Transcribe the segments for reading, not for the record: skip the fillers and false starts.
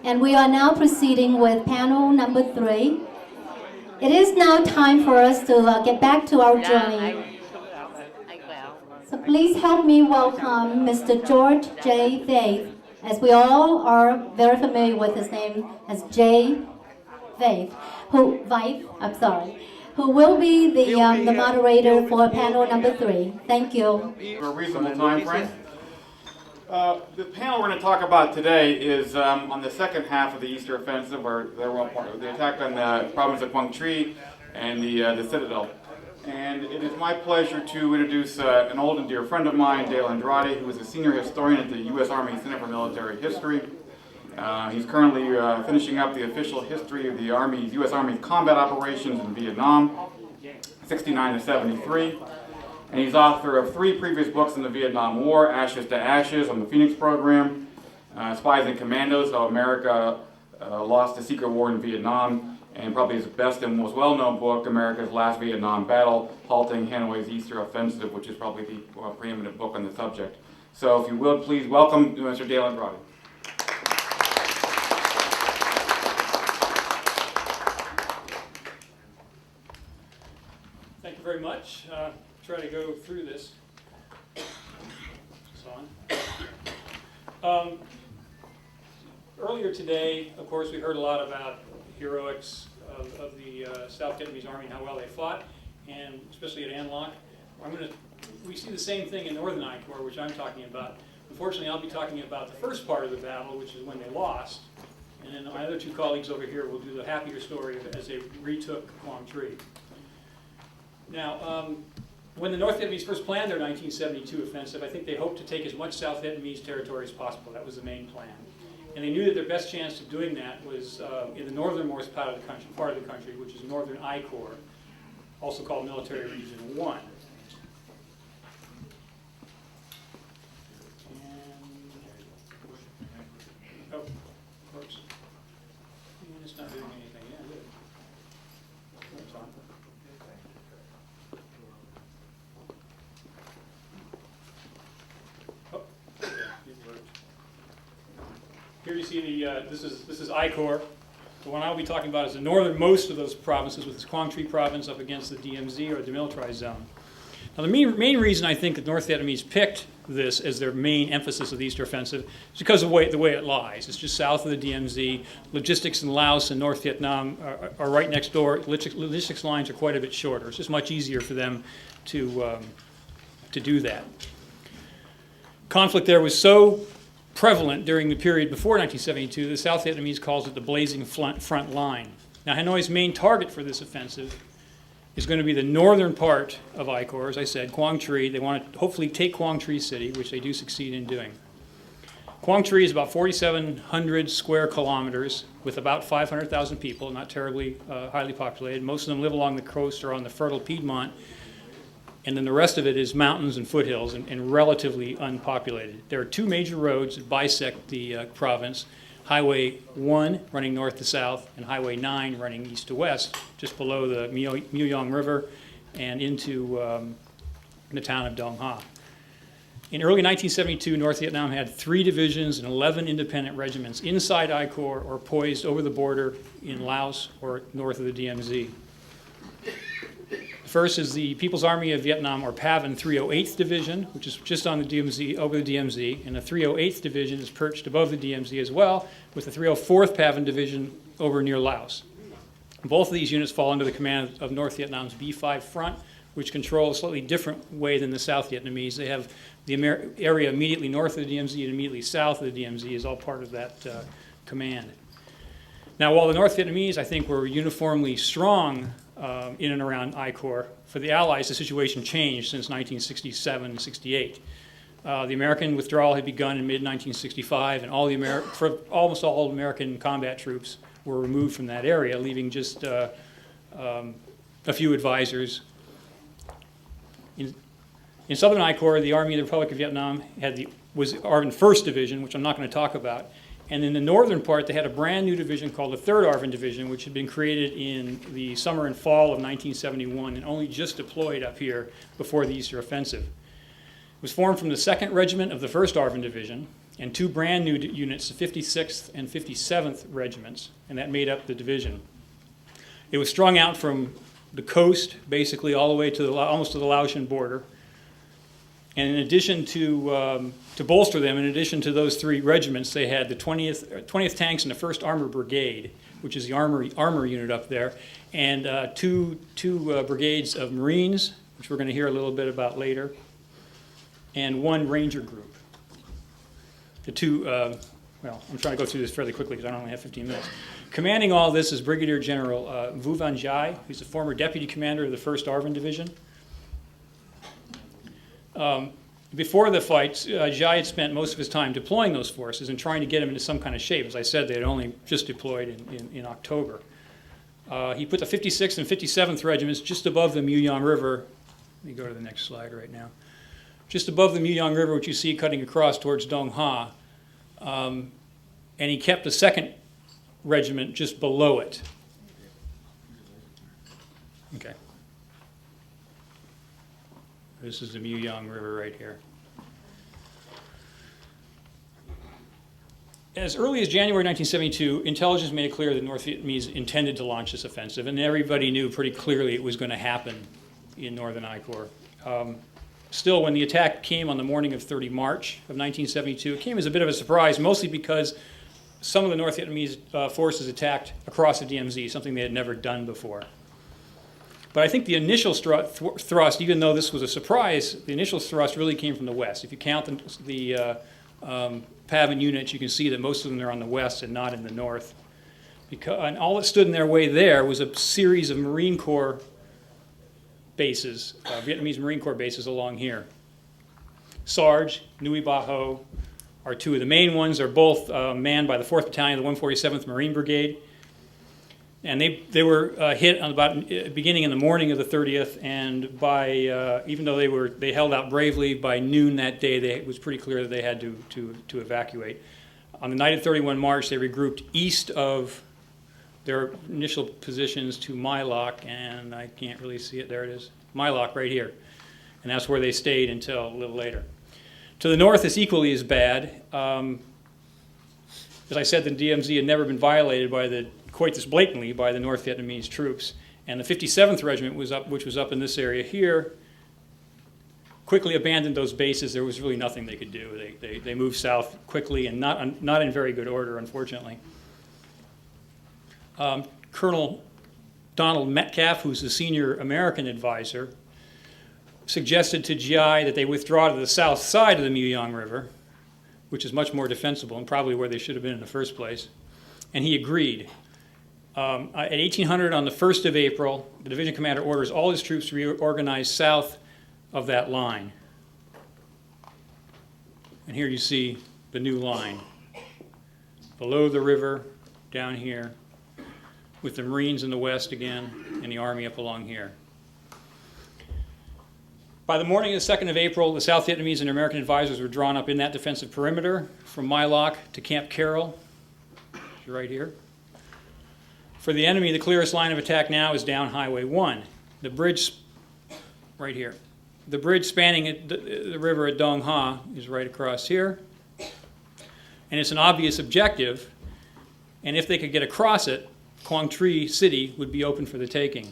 And we are now proceeding with panel number 3. It is now time for us to get back to our journey. So please help me welcome Mr. George J. Faith, as we all are very familiar with his name as J. Faith, who will be the moderator for panel number 3. Thank you. For a reasonable time frame. The panel we're going to talk about today is on the second half of the Easter Offensive, where they were part of the attack on the province of Quang Tri and the Citadel. And it is my pleasure to introduce an old and dear friend of mine, Dale Andrade, who is a senior historian at the U.S. Army Center for Military History. He's currently finishing up the official history of the U.S. Army's combat operations in Vietnam, 69 to 73. And he's author of 3 previous books in the Vietnam War: Ashes to Ashes on the Phoenix Program, Spies and Commandos, How America Lost the Secret War in Vietnam, and probably his best and most well-known book, America's Last Vietnam Battle, Halting Hanoi's Easter Offensive, which is probably the preeminent book on the subject. So if you will, please welcome Mr. Dale Andrade. Thank you very much. Try to go through this. It's on. Earlier today, of course, we heard a lot about heroics of the South Vietnamese Army and how well they fought, and especially at An Loc. We see the same thing in Northern I Corps, which I'm talking about. Unfortunately, I'll be talking about the first part of the battle, which is when they lost, and then my other 2 colleagues over here will do the happier story as they retook Quang Tri. Now, when the North Vietnamese first planned their 1972 offensive, I think they hoped to take as much South Vietnamese territory as possible. That was the main plan. And they knew that their best chance of doing that was in the northernmost part of the country, which is Northern I Corps, also called Military Region 1. Oh, of course. And it's not doing anything yet, is it? It's on. Here you see this is I Corps. The one I'll be talking about is the northernmost of those provinces, with its Quang Tri province up against the DMZ, or demilitarized zone. Now the main reason I think that North Vietnamese picked this as their main emphasis of the Easter Offensive is because of the way it lies. It's just south of the DMZ. Logistics in Laos and North Vietnam are right next door. Logistics lines are quite a bit shorter. It's just much easier for them to do that. Conflict there was so prevalent during the period before 1972, the South Vietnamese calls it the blazing front line. Now, Hanoi's main target for this offensive is going to be the northern part of I Corps, as I said, Quang Tri. They want to hopefully take Quang Tri City, which they do succeed in doing. Quang Tri is about 4,700 square kilometers with about 500,000 people, not terribly highly populated. Most of them live along the coast or on the fertile Piedmont, and then the rest of it is mountains and foothills and relatively unpopulated. There are 2 major roads that bisect the province: Highway 1 running north to south, and Highway 9 running east to west, just below the Muyong River and into the town of Dong Ha. In early 1972, North Vietnam had 3 divisions and 11 independent regiments inside I Corps or poised over the border in Laos or north of the DMZ. First is the People's Army of Vietnam, or PAVN 308th Division, which is just on the DMZ, over the DMZ, and the 308th Division is perched above the DMZ as well, with the 304th PAVN Division over near Laos. Both of these units fall under the command of North Vietnam's B5 Front, which controls a slightly different way than the South Vietnamese. They have the area immediately north of the DMZ and immediately south of the DMZ is all part of that command. Now, while the North Vietnamese, I think, were uniformly strong in and around I Corps, for the Allies, the situation changed since 1967 and 68. The American withdrawal had begun in mid-1965, and almost all American combat troops were removed from that area, leaving just a few advisors. In Southern I Corps, the Army of the Republic of Vietnam was ARVN 1st Division, which I'm not going to talk about. And in the northern part, they had a brand new division called the 3rd ARVN Division, which had been created in the summer and fall of 1971 and only just deployed up here before the Easter Offensive. It was formed from the 2nd Regiment of the 1st ARVN Division, and 2 brand new units, the 56th and 57th Regiments, and that made up the division. It was strung out from the coast, basically all the way to almost to the Laotian border. And in addition to bolster them, in addition to those 3 regiments, they had the 20th Tanks and the 1st Armor Brigade, which is the armor unit up there, and two brigades of Marines, which we're going to hear a little bit about later, and 1 Ranger group. The 2, well, I'm trying to go through this fairly quickly because I only have 15 minutes. Commanding all this is Brigadier General Vu Van Jai, who's the former deputy commander of the 1st ARVN Division. Before the fights, Jai had spent most of his time deploying those forces and trying to get them into some kind of shape. As I said, they had only just deployed in October. He put the 56th and 57th Regiments just above the Muyang River. Let me go to the next slide right now. Just above the Muyang River, which you see cutting across towards Dong Ha. And he kept the 2nd Regiment just below it. Okay. This is the Muyang River right here. As early as January 1972, intelligence made it clear that North Vietnamese intended to launch this offensive, and everybody knew pretty clearly it was going to happen in northern I Corps. Still, when the attack came on the morning of 30 March of 1972, it came as a bit of a surprise, mostly because some of the North Vietnamese forces attacked across the DMZ, something they had never done before. But I think the initial thrust, even though this was a surprise, the initial thrust really came from the west. If you count the PAVN units, you can see that most of them are on the west and not in the north. And all that stood in their way there was a series of Marine Corps bases, Vietnamese Marine Corps bases along here. Sarge, Nui Ba Ho are 2 of the main ones. They're both manned by the 4th Battalion of the 147th Marine Brigade. And they were hit on about beginning in the morning of the 30th, and by even though they held out bravely, by noon that day it was pretty clear that they had to evacuate. On the night of 31 March, they regrouped east of their initial positions to My Loc, and I can't really see it. There it is, My Loc right here, and that's where they stayed until a little later. To the north, it's equally as bad. As I said, the DMZ had never been violated quite this blatantly by the North Vietnamese troops. And the 57th Regiment, which was up in this area here, quickly abandoned those bases. There was really nothing they could do. They moved south quickly and not in very good order, unfortunately. Colonel Donald Metcalf, who's the senior American advisor, suggested to GI that they withdraw to the south side of the Muyang River, which is much more defensible and probably where they should have been in the first place. And he agreed. At 1800 on the 1st of April, the division commander orders all his troops to reorganize south of that line. And here you see the new line. Below the river, down here, with the Marines in the west again, and the Army up along here. By the morning of the 2nd of April, the South Vietnamese and American advisors were drawn up in that defensive perimeter from My Loc to Camp Carroll, right here. For the enemy, the clearest line of attack now is down Highway 1. The bridge, right here. The bridge spanning the river at Dong Ha is right across here. And it's an obvious objective. And if they could get across it, Quang Tri City would be open for the taking.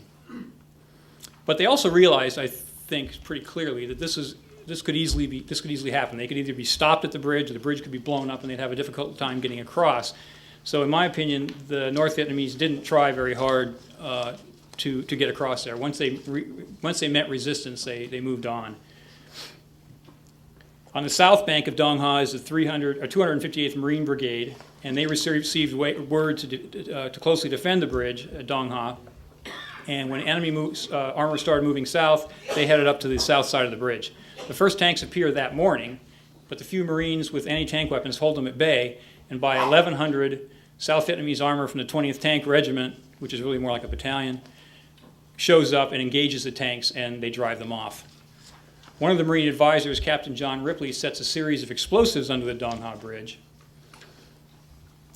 But they also realized, I think, pretty clearly that this could easily happen. They could either be stopped at the bridge, or the bridge could be blown up, and they'd have a difficult time getting across. So in my opinion, the North Vietnamese didn't try very hard to get across there. Once they met resistance, they moved on. On the south bank of Dong Ha is the 258th Marine Brigade, and they received word to closely defend the bridge at Dong Ha. And when enemy armor started moving south, they headed up to the south side of the bridge. The first tanks appear that morning, but the few Marines with anti-tank weapons hold them at bay, and by 1100, South Vietnamese armor from the 20th Tank Regiment, which is really more like a battalion, shows up and engages the tanks, and they drive them off. One of the Marine advisors, Captain John Ripley, sets a series of explosives under the Dong Ha Bridge,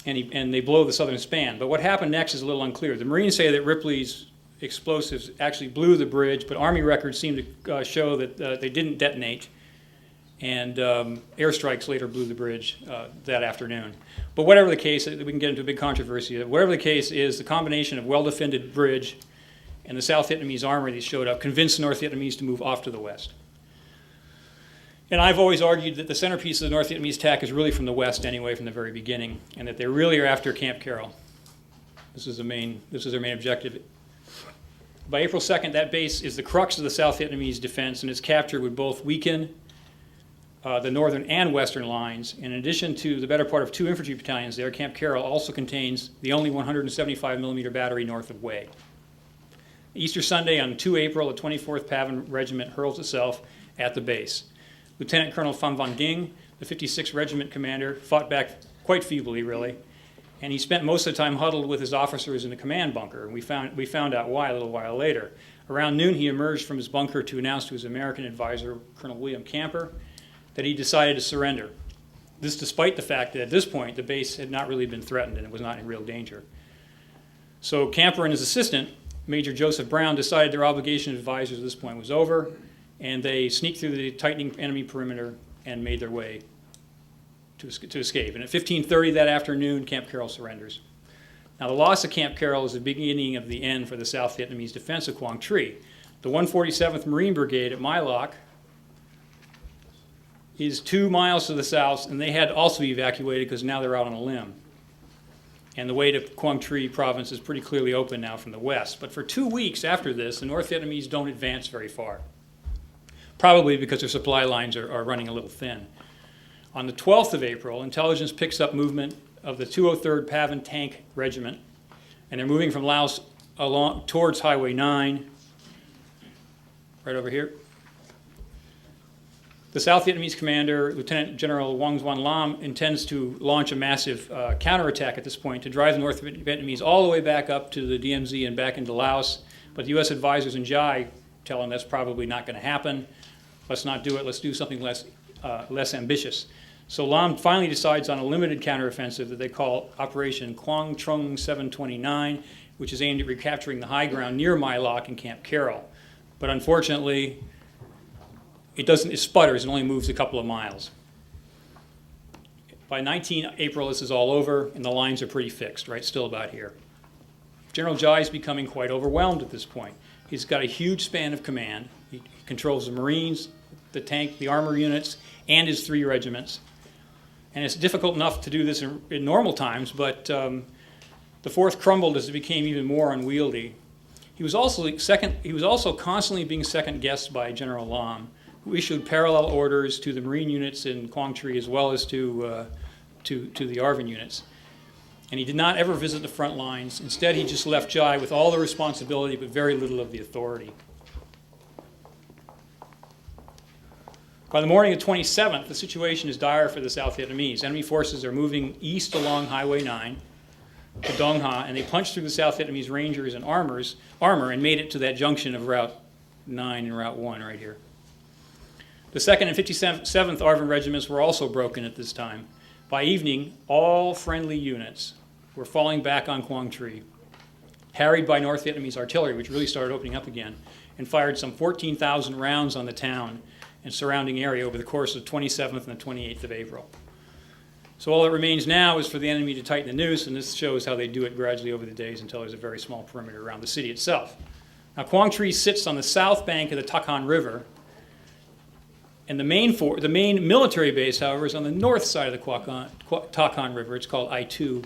and they blow the southern span. But what happened next is a little unclear. The Marines say that Ripley's explosives actually blew the bridge, but Army records seem to show that they didn't detonate. and airstrikes later blew the bridge that afternoon. But whatever the case, we can get into a big controversy. Whatever the case is, the combination of well-defended bridge and the South Vietnamese armory that showed up convinced the North Vietnamese to move off to the west. And I've always argued that the centerpiece of the North Vietnamese attack is really from the west anyway, from the very beginning, and that they really are after Camp Carroll. This is their main objective. By April 2nd, that base is the crux of the South Vietnamese defense, and its capture would both weaken the northern and western lines. In addition to the better part of 2 infantry battalions there, Camp Carroll also contains the only 175 millimeter battery north of Hue. Easter Sunday on 2 April, the 24th Pavan Regiment hurls itself at the base. Lieutenant Colonel Pham Van Dinh, the 56th Regiment commander, fought back quite feebly, really, and he spent most of the time huddled with his officers in the command bunker, and we found out why a little while later. Around noon, he emerged from his bunker to announce to his American advisor, Colonel William Camper, that he decided to surrender. This despite the fact that at this point, the base had not really been threatened and it was not in real danger. So Camper and his assistant, Major Joseph Brown, decided their obligation as advisors at this point was over, and they sneaked through the tightening enemy perimeter and made their way to escape. And at 15:30 that afternoon, Camp Carroll surrenders. Now, the loss of Camp Carroll is the beginning of the end for the South Vietnamese defense of Quang Tri. The 147th Marine Brigade at My Loc is 2 miles to the south, and they had to also be evacuated because now they're out on a limb. And the way to Quang Tri province is pretty clearly open now from the west. But for 2 weeks after this, the North Vietnamese don't advance very far, probably because their supply lines are running a little thin. On the 12th of April, intelligence picks up movement of the 203rd Pavan Tank Regiment, and they're moving from Laos along towards Highway 9, right over here. The South Vietnamese commander, Lieutenant General Nguyen Xuan Lam, intends to launch a massive counterattack at this point to drive the North Vietnamese all the way back up to the DMZ and back into Laos. But the U.S. advisors in Jai tell him that's probably not going to happen. Let's not do it. Let's do something less ambitious. So Lam finally decides on a limited counteroffensive that they call Operation Quang Trung 729, which is aimed at recapturing the high ground near My Loc and Camp Carroll. But unfortunately, it sputters and only moves a couple of miles. By 19 April, this is all over, and the lines are pretty fixed, right? Still about here. General Jai is becoming quite overwhelmed at this point. He's got a huge span of command. He controls the Marines, the tank, the armor units, and his 3 regiments. And it's difficult enough to do this in normal times, but the 4th crumbled as it became even more unwieldy. He was also constantly being second-guessed by General Lam, who issued parallel orders to the Marine units in Quang Tri as well as to the ARVN units. And he did not ever visit the front lines. Instead, he just left Jai with all the responsibility but very little of the authority. By the morning of the 27th, the situation is dire for the South Vietnamese. Enemy forces are moving east along Highway 9 to Dong Ha, and they punched through the South Vietnamese Rangers and armor and made it to that junction of Route 9 and Route 1 right here. The 2nd and 57th ARVN regiments were also broken at this time. By evening, all friendly units were falling back on Quang Tri, harried by North Vietnamese artillery, which really started opening up again, and fired some 14,000 rounds on the town and surrounding area over the course of the 27th and the 28th of April. So all that remains now is for the enemy to tighten the noose, and this shows how they do it gradually over the days until there's a very small perimeter around the city itself. Now, Quang Tri sits on the south bank of the Tak Han River, and the main military base, however, is on the north side of the Tak Han River. It's called I-2,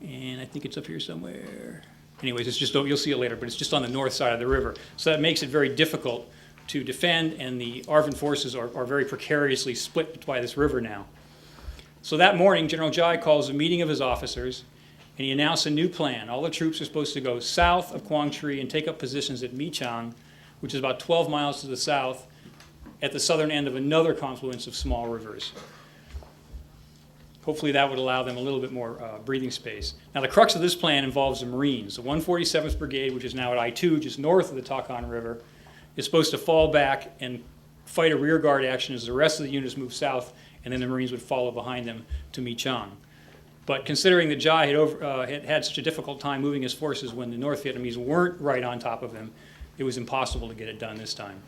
and I think it's up here somewhere. Anyways, it's just, you'll see it later, but it's just on the north side of the river. So that makes it very difficult to defend, and the ARVN forces are very precariously split by this river now. So that morning, General Jai calls a meeting of his officers, and he announced a new plan. All the troops are supposed to go south of Quang Tri and take up positions at My Chang, which is about 12 miles to the south, at the southern end of another confluence of small rivers. Hopefully that would allow them a little bit more breathing space. Now, the crux of this plan involves the Marines. The 147th Brigade, which is now at I-2, just north of the Tak Han River, is supposed to fall back and fight a rearguard action as the rest of the units move south, and then the Marines would follow behind them to My Chang. But considering that Jai had such a difficult time moving his forces when the North Vietnamese weren't right on top of him, it was impossible to get it done this time.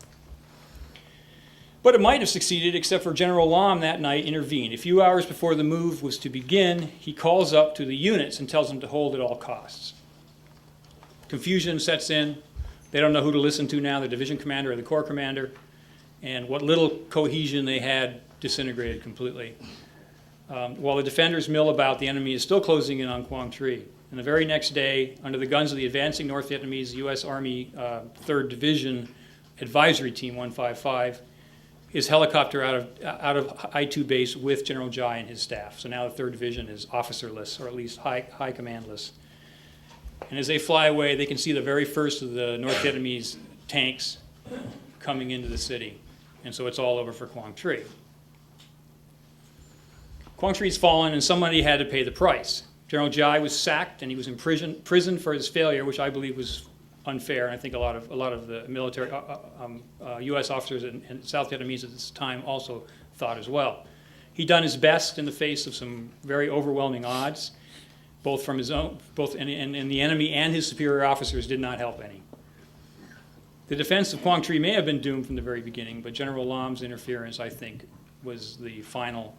But it might have succeeded, except for General Lam that night intervened. A few hours before the move was to begin, he calls up to the units and tells them to hold at all costs. Confusion sets in. They don't know who to listen to now, the division commander or the corps commander. And what little cohesion they had disintegrated completely. While the defenders mill about, the enemy is still closing in on Quang Tri. And the very next day, under the guns of the advancing North Vietnamese U.S. Army 3rd Division Advisory Team 155, is helicopter out of I-2 base with General Jai and his staff. So now the 3rd Division is officerless, or at least high commandless. And as they fly away, they can see the very first of the North Vietnamese tanks coming into the city. And so it's all over for Quang Tri. Quang Tri's fallen, and somebody had to pay the price. General Jai was sacked, and he was in prison for his failure, which I believe was unfair, and I think a lot of the military U.S. officers and South Vietnamese at this time also thought as well. He'd done his best in the face of some very overwhelming odds, both from his own, and the enemy and his superior officers did not help any. The defense of Quang Tri may have been doomed from the very beginning, but General Lam's interference, I think, was the final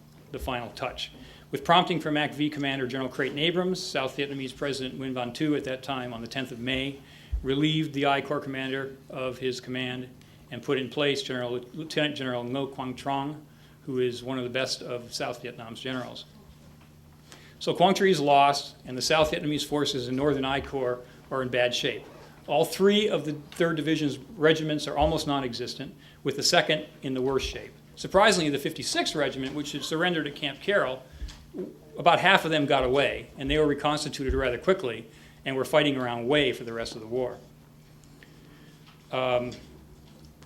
touch. With prompting from MACV Commander General Creighton Abrams, South Vietnamese President Nguyen Van Thu at that time on the 10th of May relieved the I Corps commander of his command and put in place Lieutenant General Ngo Quang Trong, who is one of the best of South Vietnam's generals. So Quang Tri is lost, and the South Vietnamese forces in Northern I Corps are in bad shape. All 3 of the 3rd Division's regiments are almost non-existent, with the 2nd in the worst shape. Surprisingly, the 56th Regiment, which had surrendered at Camp Carroll, about half of them got away, and they were reconstituted rather quickly and were fighting around Hue for the rest of the war. The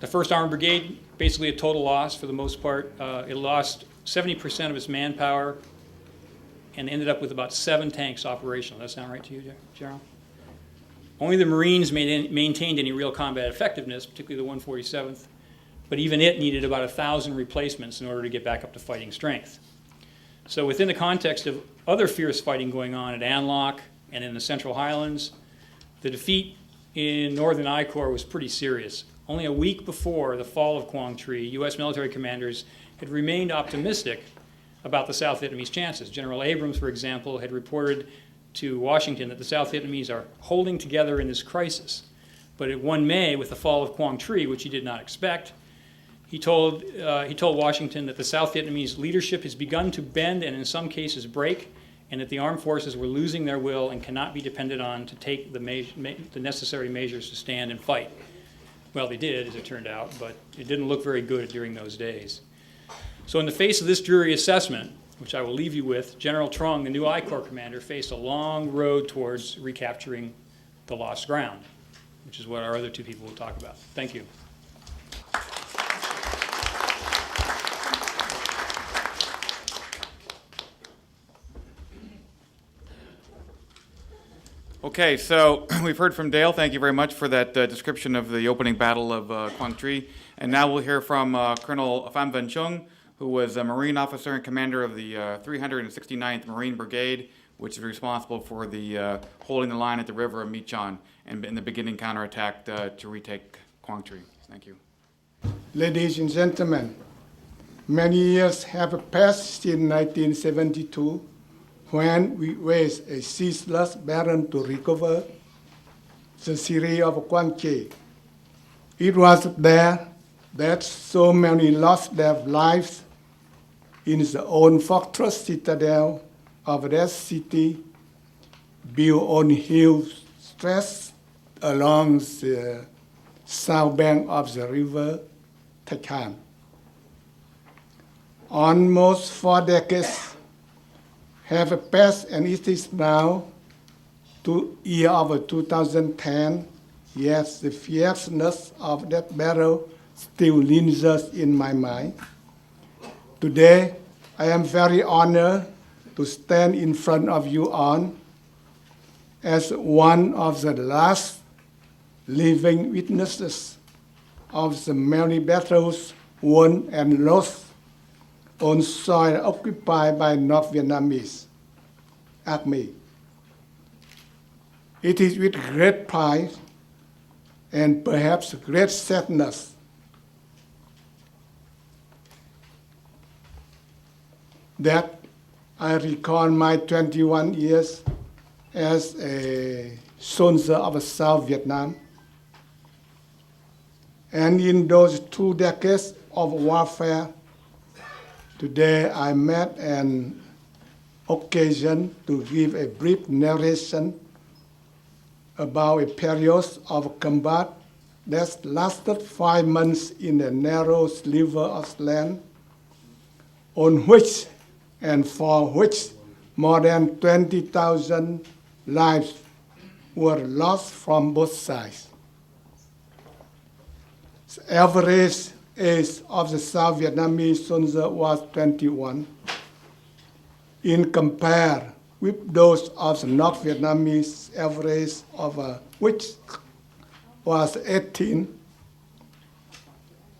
1st Armored Brigade, basically a total loss for the most part. It lost 70% of its manpower and ended up with about 7 tanks operational. Does that sound right to you, General? Only the Marines maintained any real combat effectiveness, particularly the 147th, but even it needed about 1,000 replacements in order to get back up to fighting strength. So within the context of other fierce fighting going on at An Loc and in the Central Highlands, the defeat in Northern I Corps was pretty serious. Only a week before the fall of Quang Tri, U.S. military commanders had remained optimistic about the South Vietnamese chances. General Abrams, for example, had reported to Washington that the South Vietnamese are holding together in this crisis. But at 1 May, with the fall of Quang Tri, which he did not expect, he told Washington that the South Vietnamese leadership has begun to bend and in some cases break, and that the armed forces were losing their will and cannot be depended on to take the necessary measures to stand and fight. Well, they did, as it turned out, but it didn't look very good during those days. So in the face of this dreary assessment, which I will leave you with, General Trong, the new I Corps commander, faced a long road towards recapturing the lost ground, which is what our other 2 people will talk about. Thank you. Okay, so we've heard from Dale. Thank you very much for that description of the opening battle of Quang Tri. And now we'll hear from Colonel Pham Van Chung, who was a Marine officer and commander of the 369th Marine Brigade, which is responsible for the holding the line at the river of Michan and in the beginning counterattack to retake Quang Tri. Thank you. Ladies and gentlemen, many years have passed since 1972 when we waged a ceaseless battle to recover the city of Quang Tri. It was there that so many lost their lives in the old fortress citadel of that city, built on hills stretched along the south bank of the river Thạch Hàn. Almost 4 decades have passed, and it is now year of 2010, yet the fierceness of that battle still lingers in my mind. Today, I am very honored to stand in front of you all as one of the last living witnesses of the many battles won and lost on soil occupied by North Vietnamese Army. It is with great pride and perhaps great sadness that I recall my 21 years as a soldier of South Vietnam. And in those 2 decades of warfare, today I met an occasion to give a brief narration about a period of combat that lasted 5 months in a narrow sliver of land on which and for which more than 20,000 lives were lost from both sides. The average age of the South Vietnamese soldier was 21. In compare with those of the North Vietnamese, average of which was 18.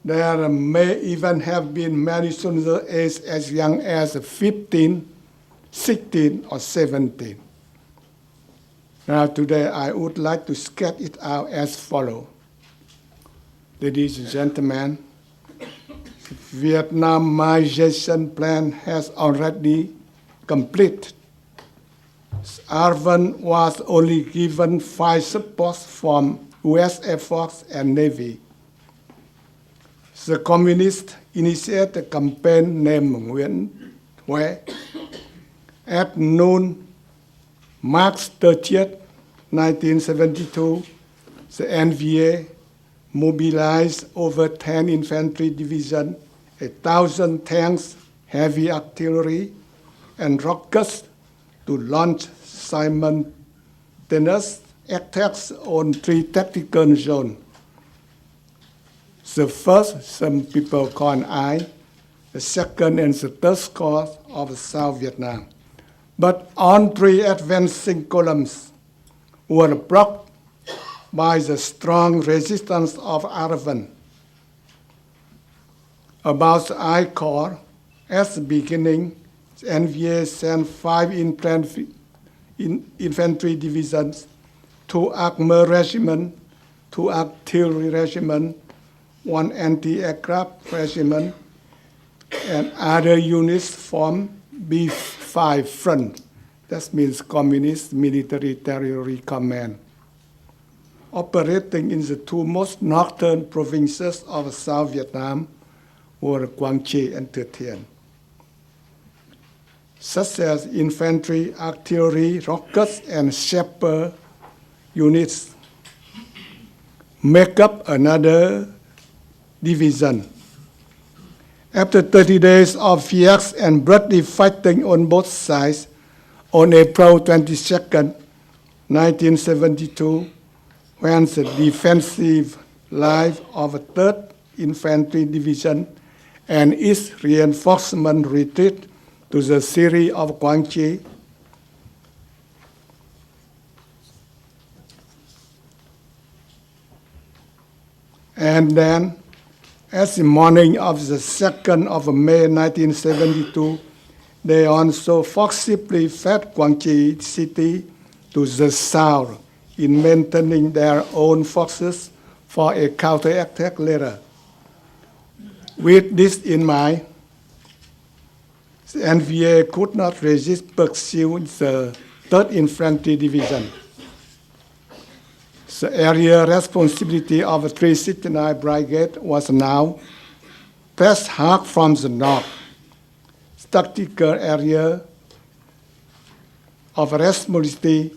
There may even have been many soldiers aged as young as 15, 16, or 17. Now today I would like to sketch it out as follows. Ladies and gentlemen, the Vietnamization plan has already completed. ARVN was only given 5 supports from U.S. Air Force and Navy. The communists initiated a campaign named Nguyen Huế. At noon, March 30th, 1972, the NVA mobilized over 10 infantry divisions, 1,000 tanks, heavy artillery, and rockets to launch simultaneous attacks on 3 tactical zones. The first, some people call I, the second and the third corps of South Vietnam. But all 3 advancing columns were blocked by the strong resistance of ARVN. About the I Corps, at the beginning, the NVA sent 5 infantry divisions, 2 armor regiments, 2 artillery regiments, 1 anti-aircraft regiment, and other units from B5 front. That means Communist Military Territory Command, operating in the 2 most northern provinces of South Vietnam were Quang Tri and Thừa Thiên. Such as infantry, artillery, rockets, and shepherd units make up another division. After 30 days of fierce and bloody fighting on both sides, on April 22nd, 1972, when the defensive line of the 3rd Infantry Division and its reinforcement retreat to the city of Quang Tri, and then, as the morning of the 2nd of May 1972, they also forcibly fed Quang Tri city to the south in maintaining their own forces for a counterattack later. With this in mind, the NVA could not resist pursuing the 3rd Infantry Division. The area responsibility of the 369 Brigade was now pressed hard from the north. The tactical area of responsibility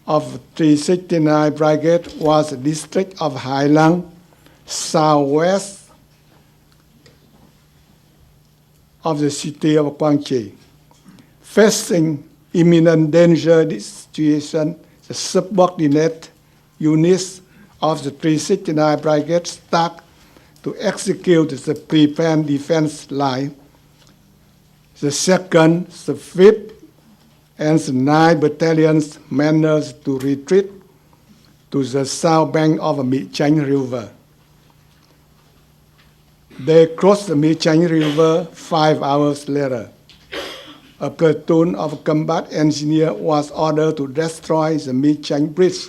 of 369 Brigade was the district of Hai Long, southwest of the city of Quang Tri. Facing imminent danger situation, the subordinate units of the 369 Brigade start to execute the preplanned defense line. The 2nd, the 5th, and the 9th battalions managed to retreat to the south bank of the My Chanh River. They crossed the My Chanh River 5 hours later. A platoon of combat engineers was ordered to destroy the My Chanh Bridge.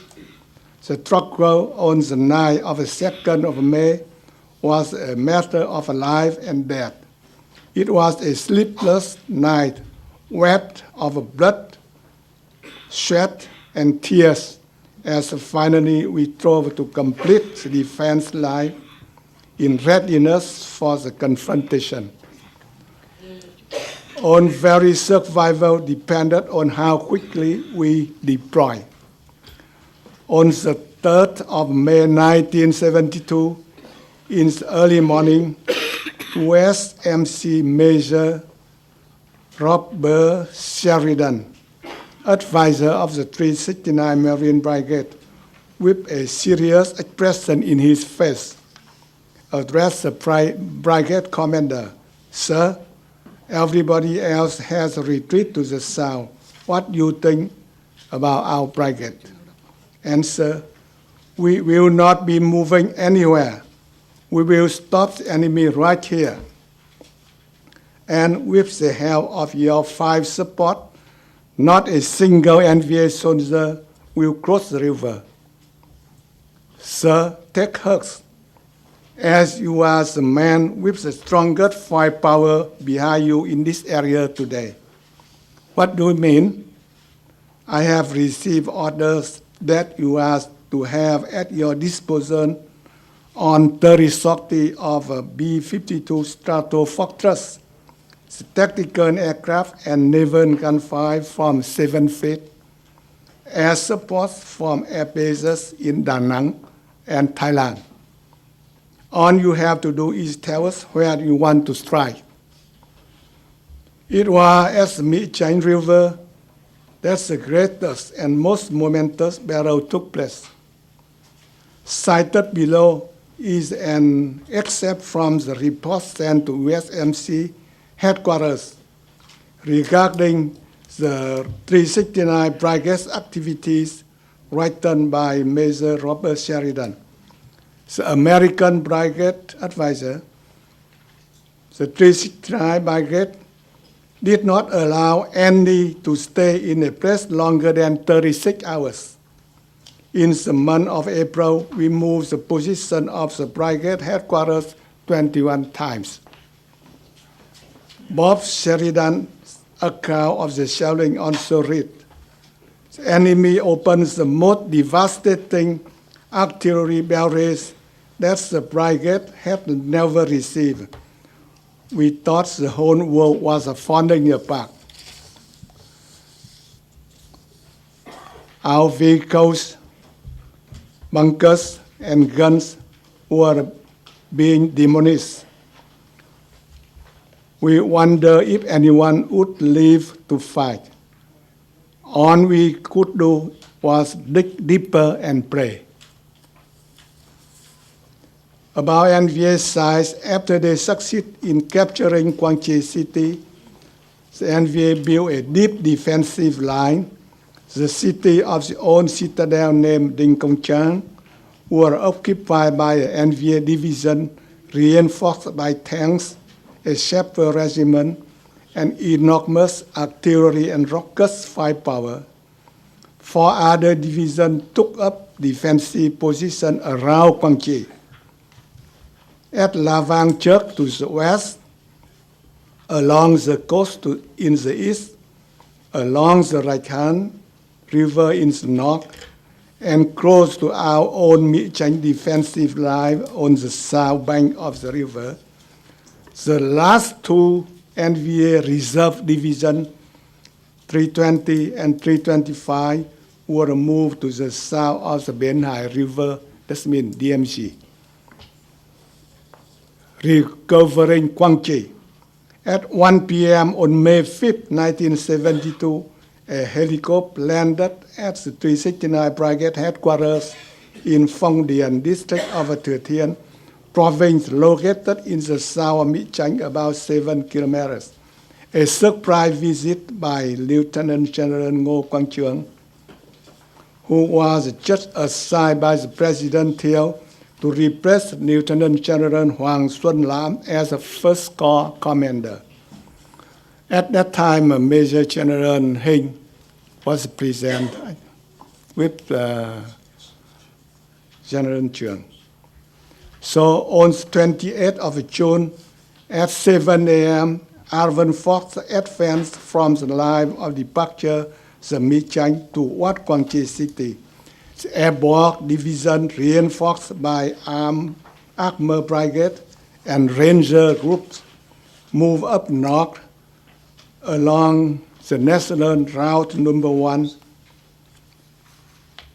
The struggle on the night of the 2nd of May was a matter of life and death. It was a sleepless night, wet of blood, sweat, and tears, as finally we strove to complete the defense line in readiness for the confrontation. Our very survival depended on how quickly we deploy. On the 3rd of May 1972, in the early morning, USMC Major Robert Sheridan, advisor of the 369 Marine Brigade, with a serious expression in his face, addressed the brigade commander, "Sir, everybody else has retreated to the south. What do you think about our brigade?" Answer, "We will not be moving anywhere. We will stop the enemy right here. And with the help of your 5 support, not a single NVA soldier will cross the river. Sir, take heart, as you are the man with the strongest firepower behind you in this area today." What do you mean? "I have received orders that you are to have at your disposal on 30 sorties of B-52 Stratofortress, the tactical aircraft and naval gunfire from 7th Fleet, air support from air bases in Da Nang and Thailand. All you have to do is tell us where you want to strike." It was at the Mỹ Chánh River that the greatest and most momentous battle took place. Cited below is an excerpt from the report sent to USMC headquarters regarding the 369 Brigade's activities, written by Major Robert Sheridan, the American Brigade advisor. The 369 Brigade did not allow any to stay in a place longer than 36 hours. In the month of April, we moved the position of the brigade headquarters 21 times. Bob Sheridan's account of the shelling also read, "The enemy opens the most devastating artillery barrage that the brigade had never received. We thought the whole world was falling apart. Our vehicles, bunkers, and guns were being demolished. We wonder if anyone would live to fight. All we could do was dig deeper and pray." About NVA's size, after they succeed in capturing Quang Tri City, the NVA built a deep defensive line. The city of the old citadel named Dinh Công Chang were occupied by an NVA division reinforced by tanks, a shepherd regiment, and enormous artillery and rocket firepower. 4 other divisions took up defensive positions around Quang Tri. At La Vang Church to the west, along the coast in the east, along the Raihan River in the north, and close to our own Mỹ Chánh defensive line on the south bank of the river, the last 2 NVA Reserve Division, 320 and 325, were moved to the south of the Bien Hai River, that means DMZ. Recovering Quang Tri. At 1 p.m. on May 5, 1972, a helicopter landed at the 369 Brigade headquarters in Phong Điền district of Thừa Thiên province, located in the south of Mỹ Chánh, about 7 kilometers. A surprise visit by Lieutenant General Ngô Quang Trường, who was just assigned by the President Thieu to replace Lieutenant General Hoàng Xuân Lam as a First Corps commander. At that time, Major General Hinh was present with General Trường. So on 28th of June at 7 a.m., Arvin Fox advanced from the line of departure, the Mi-Chang, toward Guangxi City. The Airborne Division, reinforced by Armor Brigade and Ranger groups, moved up north along the National Route Number 1.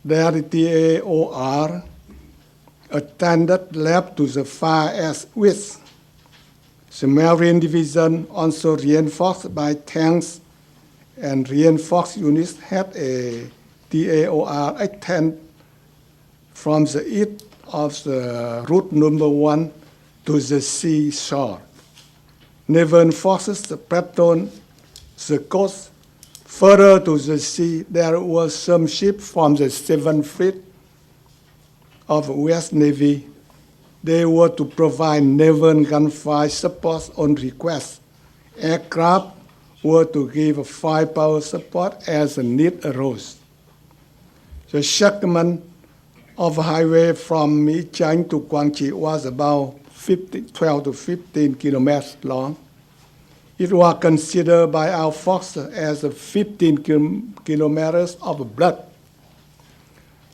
There the TAOR attended left to the far west. The Marine Division, also reinforced by tanks and reinforced units, had a TAOR attend from the east of the route number 1 to the seashore. Naval forces patrolled the coast. Further to the sea, there were some ships from the 7th Fleet of West Navy. They were to provide naval gunfire support on request. Aircraft were to give firepower support as the need arose. The segment of highway from Mi-Chang to Guangxi was about 12 to 15 kilometers long. It was considered by our forces as 15 kilometers of blood.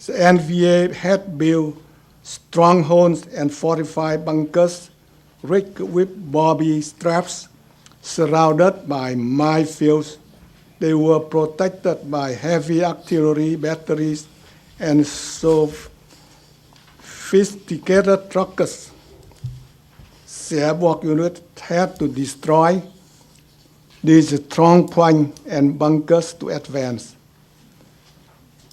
The NVA had built strongholds and fortified bunkers rigged with bobby straps, surrounded by minefields. They were protected by heavy artillery batteries and sophisticated rockets. The airborne unit had to destroy these strong points and bunkers to advance.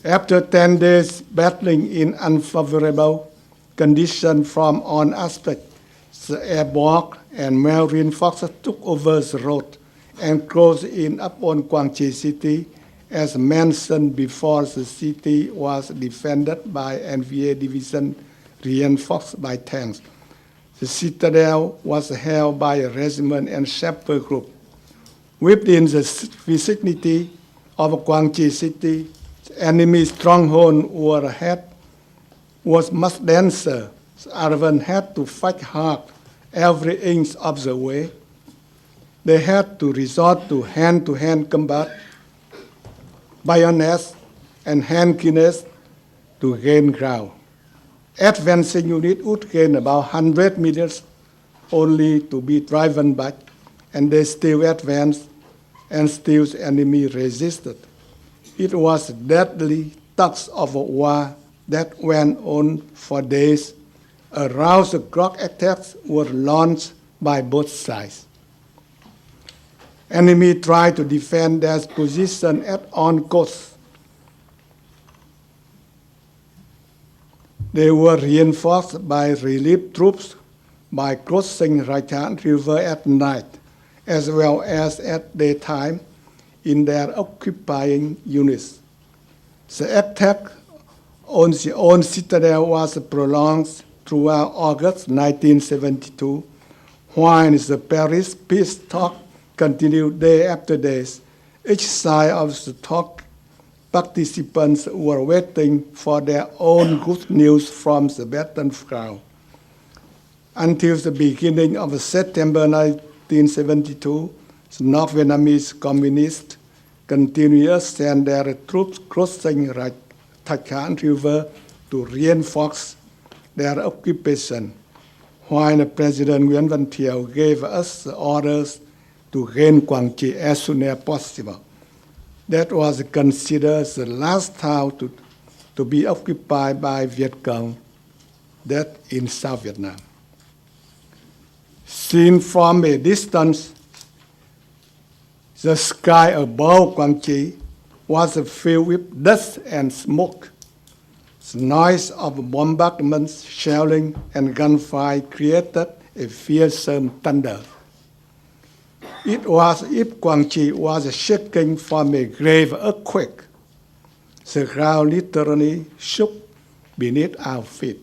After 10 days battling in unfavorable conditions from all aspects, the airborne and marine forces took over the road and closed in upon Guangxi City. As mentioned before, the city was defended by NVA division reinforced by tanks. The citadel was held by a regiment and shepherd group. Within the vicinity of Guangxi City, the enemy stronghold was much denser. The Arvin had to fight hard every inch of the way. They had to resort to hand-to-hand combat, bayonets and hand grenades to gain ground. Advancing unit would gain about 100 meters only to be driven back, and they still advanced, and still the enemy resisted. It was a deadly tug of war that went on for days. Around-the-clock attacks were launched by both sides. Enemy tried to defend their position at all costs. They were reinforced by relief troops by crossing Raihan River at night, as well as at daytime in their occupying units. The attack on the own citadel was prolonged throughout August 1972, while the Paris peace talk continued day after day. Each side of the talk, participants were waiting for their own good news from the battleground. Until the beginning of September 1972, the North Vietnamese communists continued to send their troops crossing Raihan River to reinforce their occupation, while President Nguyen Van Thieu gave us the orders to gain Guangxi as soon as possible. That was considered the last town to be occupied by Viet Cong, that in South Vietnam. Seen from a distance, the sky above Guangxi was filled with dust and smoke. The noise of bombardments, shelling, and gunfire created a fearsome thunder. It was as if Guangxi was shaking from a grave earthquake. The ground literally shook beneath our feet.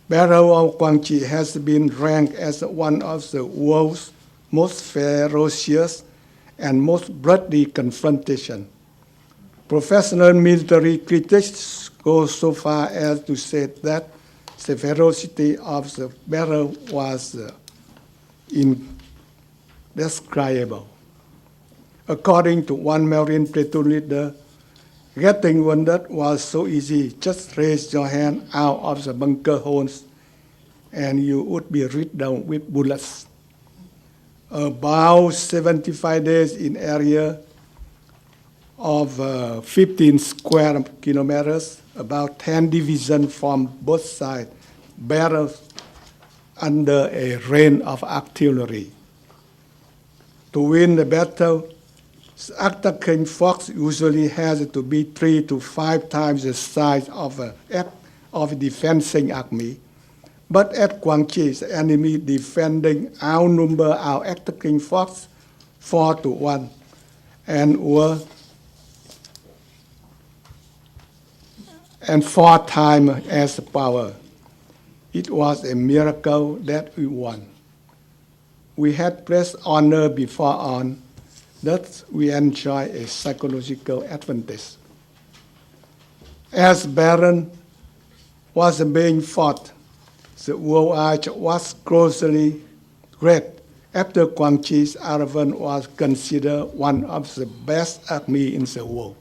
Battle of Guangxi has been ranked as one of the world's most ferocious and most bloody confrontation. Professional military critics go so far as to say that the ferocity of the battle was indescribable. According to one Marine platoon leader, getting wounded was so easy. Just raise your hand out of the bunker holes and you would be ripped down with bullets. About 75 days in area of 15 square kilometers, about 10 divisions from both sides battled under a rain of artillery. To win the battle, the attacking force usually has to be 3 to 5 times the size of a defending army. But at Guangxi, the enemy defending outnumbered our attacking force 4 to 1 and 4 times as power. It was a miracle that we won. We had placed honor before on, that we enjoy a psychological advantage. As Baron was being fought, the war was closely read. After Guangxi's Aravan was considered one of the best army in the world.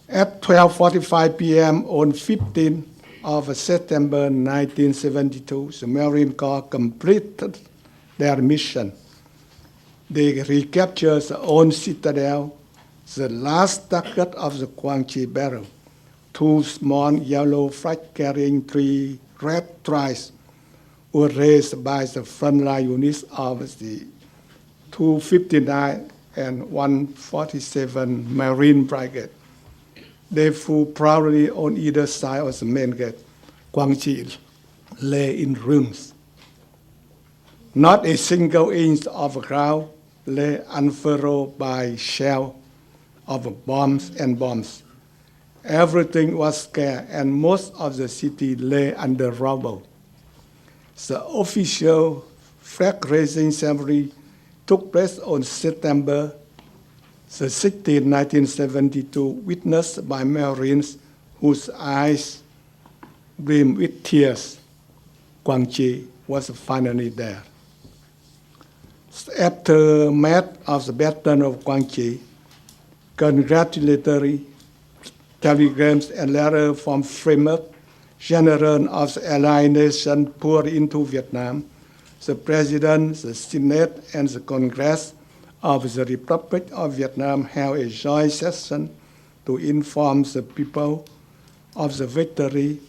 At 12:45 p.m. on 15th of September 1972, the Marine Corps completed their mission. They recaptured their own citadel, the last target of the Guangxi battle. 2 small yellow flag-carrying 3 red tries were raised by the frontline units of the 259 and 147 Marine Brigade. They flew proudly on either side of the main gate. Guangxi lay in ruins. Not a single inch of ground lay unfurrowed by shell of bombs and bombs. Everything was scarce, and most of the city lay under rubble. The official flag-raising ceremony took place on September 16, 1972, witnessed by Marines whose eyes brimmed with tears. Guangxi was finally there. Aftermath of the Battle of Guangxi, congratulatory telegrams and letters from famous generals of the Allied nations poured into Vietnam. The President, the Senate, and the Congress of the Republic of Vietnam held a joint session to inform the people of the victory.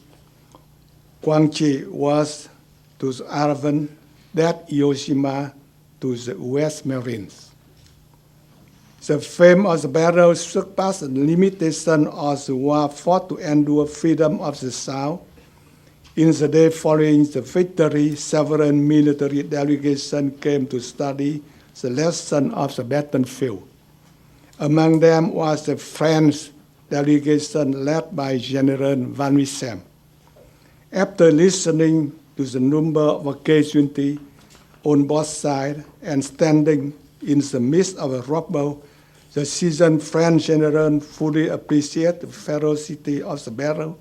Guangxi was to the Aravan that Hiroshima to the U.S. Marines. The fame of the battle surpassed the limitation of the war fought to endure freedom of the South. In the day following the victory, several military delegations came to study the lesson of the battlefield. Among them was the French delegation led by General Van Wissem. After listening to the number of casualties on both sides and standing in the midst of a rubble, the seasoned French general fully appreciated the ferocity of the battle.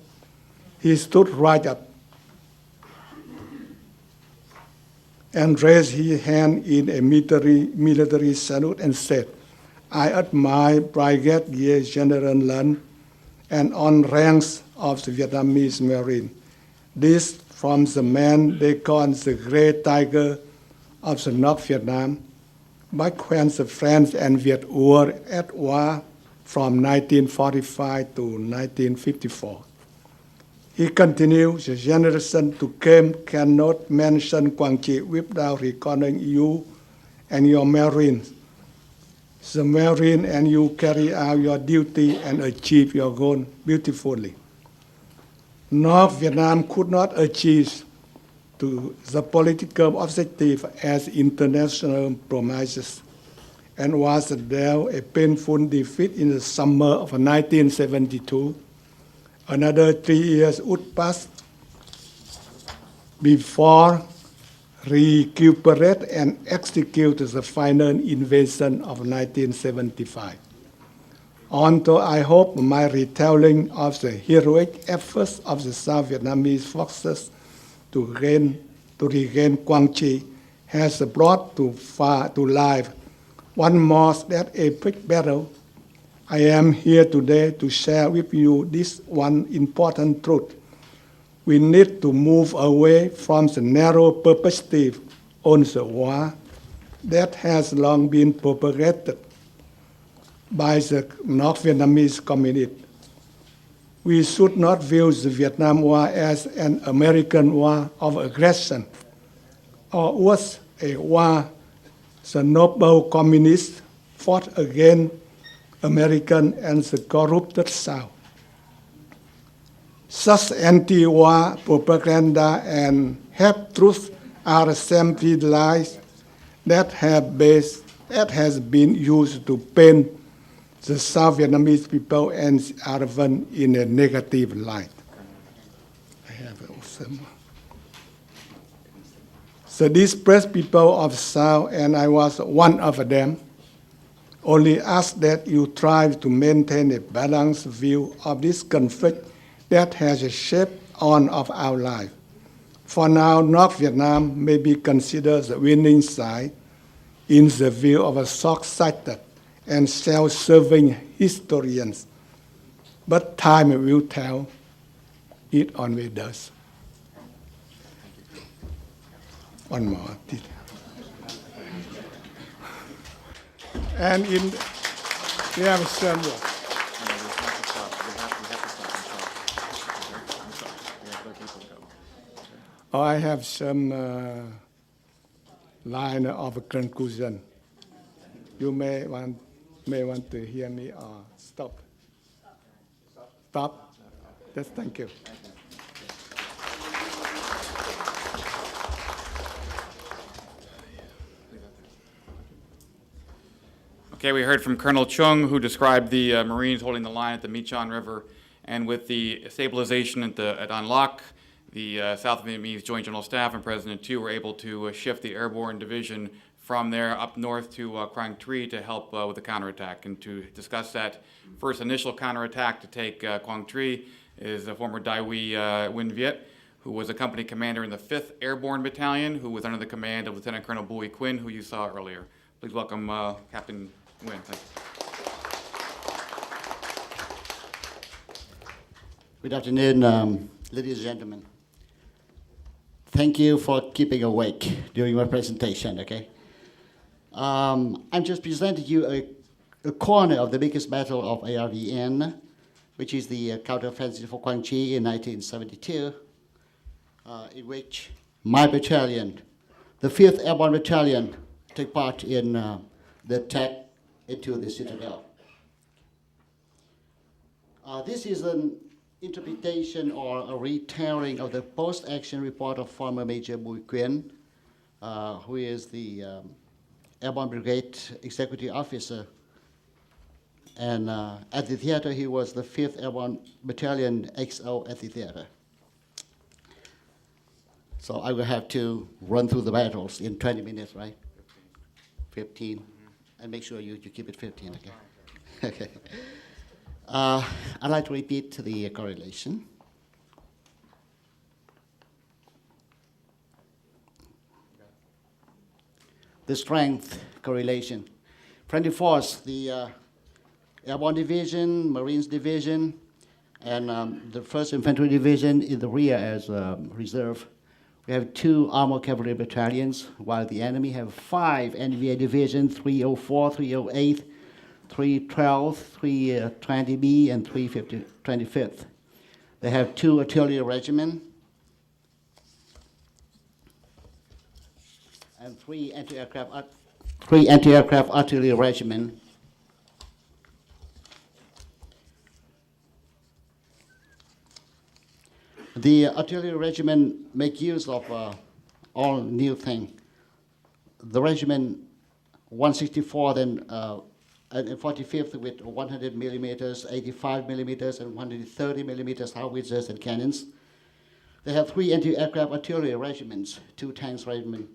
He stood right up and raised his hand in a military salute and said, "I admire Brigadier General Lund and all ranks of the Vietnamese Marine. This from the man they call the Great Tiger of the North Vietnam, back when the French and Viet were at war from 1945 to 1954. He continued, the generation to come cannot mention Guangxi without recalling you and your Marines. The Marine and you carry out your duty and achieve your goal beautifully. North Vietnam could not achieve to the political objective as international promises and was dealt a painful defeat in the summer of 1972. Another 3 years would pass before recuperate and execute the final invasion of 1975. Although I hope my retelling of the heroic efforts of the South Vietnamese forces to regain Guangxi has brought to life one more that epic battle. I am here today to share with you this one important truth. We need to move away from the narrow perspective on the war that has long been propagated by the North Vietnamese community. We should not view the Vietnam War as an American war of aggression, or was a war the noble communists fought against American and the corrupted South. Such anti-war propaganda and half-truths are simply lies that has been used to paint the South Vietnamese people and Aravan in a negative light. I have also. The displaced people of South, and I was one of them, only ask that you try to maintain a balanced view of this conflict that has shaped on of our life. For now, North Vietnam may be considered the winning side in the view of a short-sighted and self-serving historians, but time will tell. It always does. One more. And we have some more. Oh, I have some line of conclusion. You may want to hear me or stop. Stop. Yes, thank you. Okay, we heard from Colonel Chung, who described the Marines holding the line at the Mekong River, and with the stabilization at An Loc, the South Vietnamese Joint General Staff and President Tu were able to shift the airborne division from there up north to Quang Tri to help with the counterattack. And to discuss that first initial counterattack to take Quang Tri is former Dai Huy Nguyen Viet, who was a company commander in the 5th Airborne Battalion, who was under the command of Lieutenant Colonel Bui Quinn, who you saw earlier. Please welcome Captain Nguyen. Thank you. Good afternoon, ladies and gentlemen. Thank you for keeping awake during my presentation, okay? I'm just presenting you a corner of the biggest battle of ARVN, which is the counteroffensive for Quang Tri in 1972, in which my battalion, the 5th Airborne Battalion, took part in the attack into the citadel. This is an interpretation or a retelling of the post-action report of former Major Bui Quinn, who is the Airborne Brigade Executive Officer. And at the theater, he was the 5th Airborne Battalion XO at the theater. So I will have to run through the battles in 20 minutes, right? 15. And make sure you keep it 15, okay? Okay. I'd like to repeat the correlation. The strength correlation. Friendly force, the Airborne Division, Marines Division, and the 1st Infantry Division in the rear as reserve. We have 2 Armored Cavalry Battalions, while the enemy have 5 NVA Division, 304, 308, 312, 320B, and 325th. They have 2 artillery regiments and 3 anti-aircraft artillery regiments. The artillery regiment make use of all new thing. The regiment 164 then and 45th with 100 millimeters, 85 millimeters, and 130 millimeters howitzers and cannons. They have 3 anti-aircraft artillery regiments, 2 tanks regiment.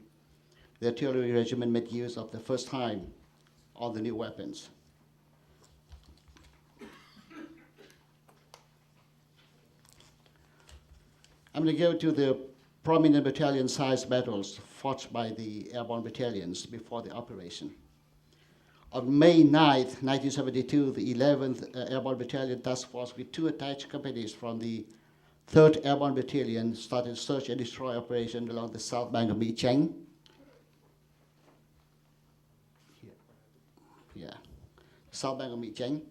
The artillery regiment made use of the first time all the new weapons. I'm going to go to the prominent battalion-sized battles fought by the airborne battalions before the operation. On May 9th, 1972, the 11th Airborne Battalion Task Force with 2 attached companies from the 3rd Airborne Battalion started search and destroy operation along the south bank of Mỹ Chánh. South bank of Mỹ Chánh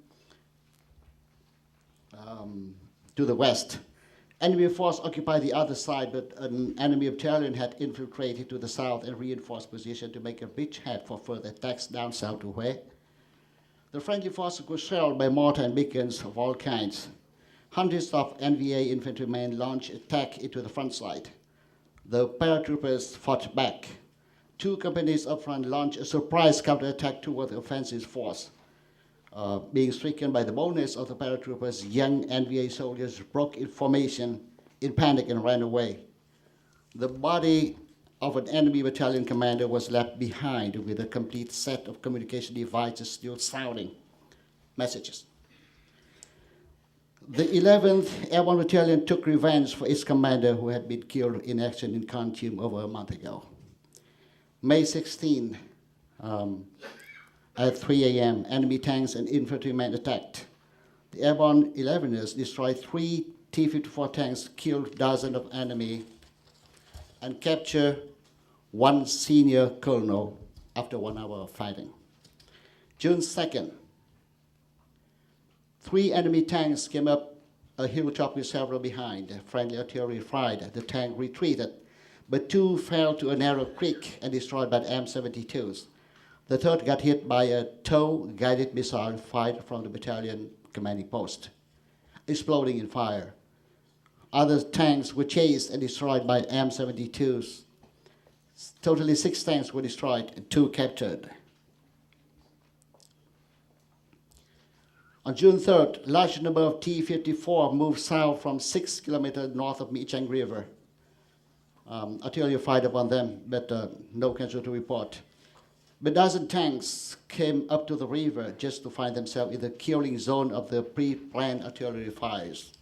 to the west. Enemy force occupied the other side, but an enemy battalion had infiltrated to the south and reinforced position to make a bridgehead for further attacks down south to Huế. The friendly forces were shelled by mortar and beacons of all kinds. Hundreds of NVA infantrymen launched attack into the front side. The paratroopers fought back. 2 companies up front launched a surprise counterattack toward the offensive force. Being stricken by the boldness of the paratroopers, young NVA soldiers broke in formation in panic and ran away. The body of an enemy battalion commander was left behind with a complete set of communication devices still sounding messages. The 11th Airborne Battalion took revenge for its commander who had been killed in action in Khartoum over a month ago. May 16, at 3 a.m., enemy tanks and infantrymen attacked. The airborne 11ers destroyed 3 T-54 tanks, killed dozens of enemy, and captured 1 senior colonel after 1 hour of fighting. June 2nd, 3 enemy tanks came up a hilltop with several behind. Friendly artillery fired. The tank retreated, but 2 fell to a narrow creek and destroyed by M72s. The 3rd got hit by a tow-guided missile fired from the battalion commanding post, exploding in fire. Other tanks were chased and destroyed by M72s. Totally 6 tanks were destroyed and 2 captured. On June 3rd, large number of T-54 moved south from 6 kilometers north of Mỹ Chánh River. Artillery fired upon them, but no casualty report. A dozen tanks came up to the river just to find themselves in the killing zone of the pre-planned artillery fires.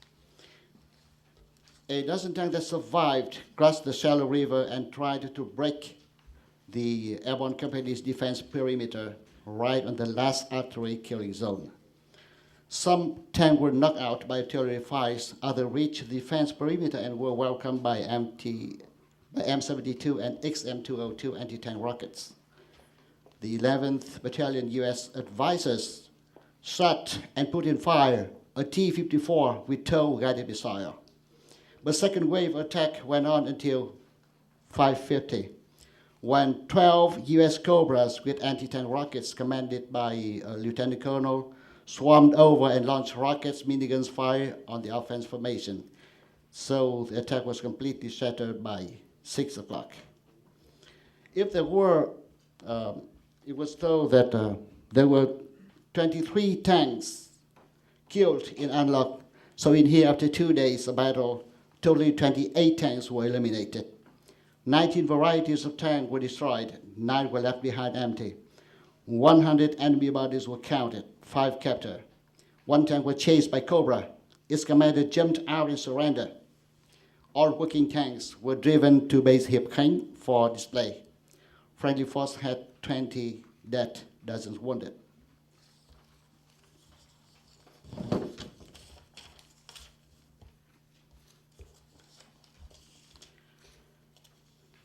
A dozen tanks that survived crossed the shallow river and tried to break the airborne company's defense perimeter right on the last artillery killing zone. Some tanks were knocked out by artillery fires, others reached the defense perimeter and were welcomed by M72 and XM202 anti-tank rockets. The 11th Battalion U.S. advisors shot and put in fire a T-54 with tow-guided missile. The second wave attack went on until 5:50, when 12 U.S. Cobras with anti-tank rockets commanded by a Lieutenant Colonel swarmed over and launched rockets, miniguns fire on the offense formation. So the attack was completely shattered by 6 o'clock. If there were it was told that there were 23 tanks killed in unlock. So in here, after 2 days of battle, totally 28 tanks were eliminated. 19 varieties of tanks were destroyed. 9 were left behind empty. 100 enemy bodies were counted. 5 captured. 1 tank was chased by Cobra. Its commander jumped out and surrendered. All working tanks were driven to base Hiệp Khánh for display. Friendly force had 20 dead, dozens wounded.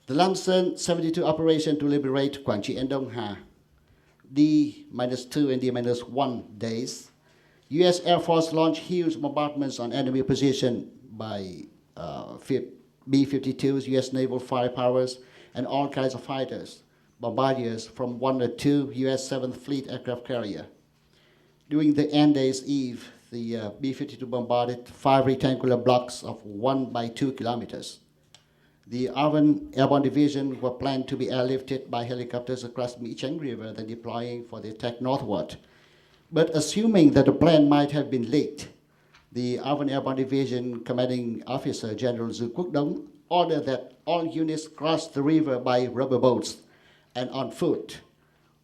The Lamson 72 operation to liberate Quảng Trị and Đông Hà, D-2 and D-1 days. U.S. Air Force launched huge bombardments on enemy position by B-52s, U.S. naval firepowers, and all kinds of fighters, bombardiers from 1 or 2 U.S. 7th Fleet aircraft carrier. During the end days eve, the B-52 bombarded 5 rectangular blocks of 1 by 2 kilometers. The Arvin Airborne Division were planned to be airlifted by helicopters across Mỹ Chánh River, then deploying for the attack northward. But assuming that the plan might have been leaked, the Arvin Airborne Division commanding officer, General Dư Quốc Đống, ordered that all units cross the river by rubber boats and on foot,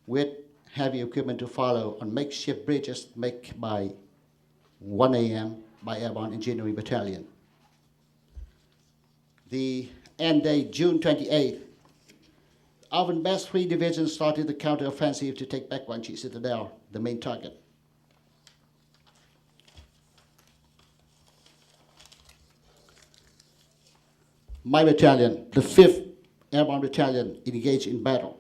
with heavy equipment to follow on makeshift bridges made by 1 a.m. by Airborne Engineering Battalion. The end date June 28th, our best 3 divisions started the counteroffensive to take back Quang Tri Citadel, the main target. My battalion, the 5th Airborne Battalion, engaged in battle.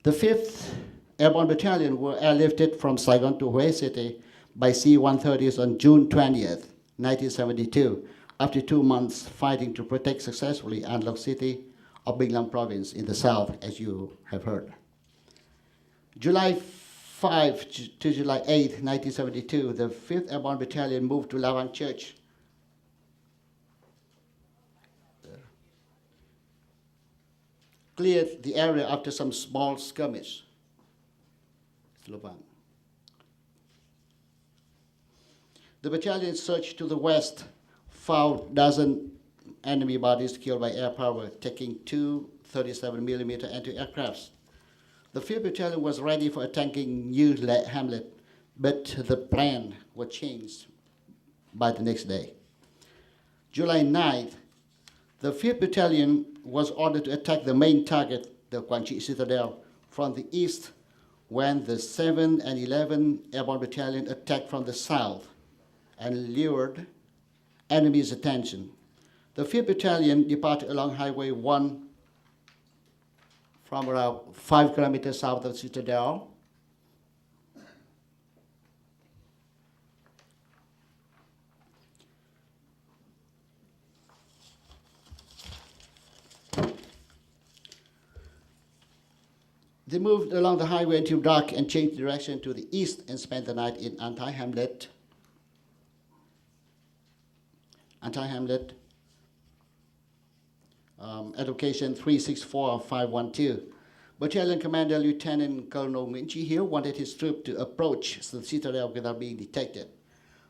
The 5th Airborne Battalion were airlifted from Saigon to Hue City by C-130s on June 20th, 1972, after 2 months fighting to protect successfully An Loc City of Binh Long Province in the south, as you have heard. July 5 to July 8, 1972, the 5th Airborne Battalion moved to La Vang Church, cleared the area after some small skirmish. The battalion searched to the west, found dozen enemy bodies killed by air power, taking 2 37mm anti-aircrafts. The 5th Battalion was ready for attacking New Hamlet, but the plan was changed by the next day. July 9th, the 5th Battalion was ordered to attack the main target, the Quang Tri Citadel, from the east, when the 7th and 11th Airborne Battalion attacked from the south and lured enemy's attention. The 5th Battalion departed along Highway 1 from around 5 kilometers south of Citadel. They moved along the highway until dark and changed direction to the east and spent the night in Anti-Hamlet. At location 364512. Battalion Commander Lieutenant Colonel Nguyễn Chí Hiếu wanted his troop to approach the citadel without being detected.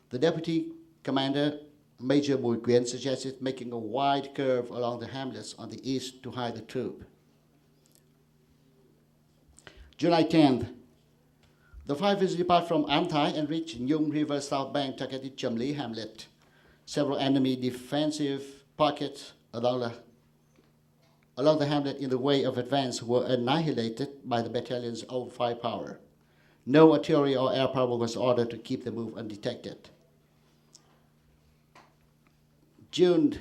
The Deputy Commander, Major Bùi Quyến, suggested making a wide curve along the hamlets on the east to hide the troop. July 10th, the fighters depart from An Thai and reach Nhung River south bank, targeted Cham Li hamlet. Several enemy defensive pockets along the hamlet in the way of advance were annihilated by the battalion's own firepower. No artillery or air power was ordered to keep the move undetected. June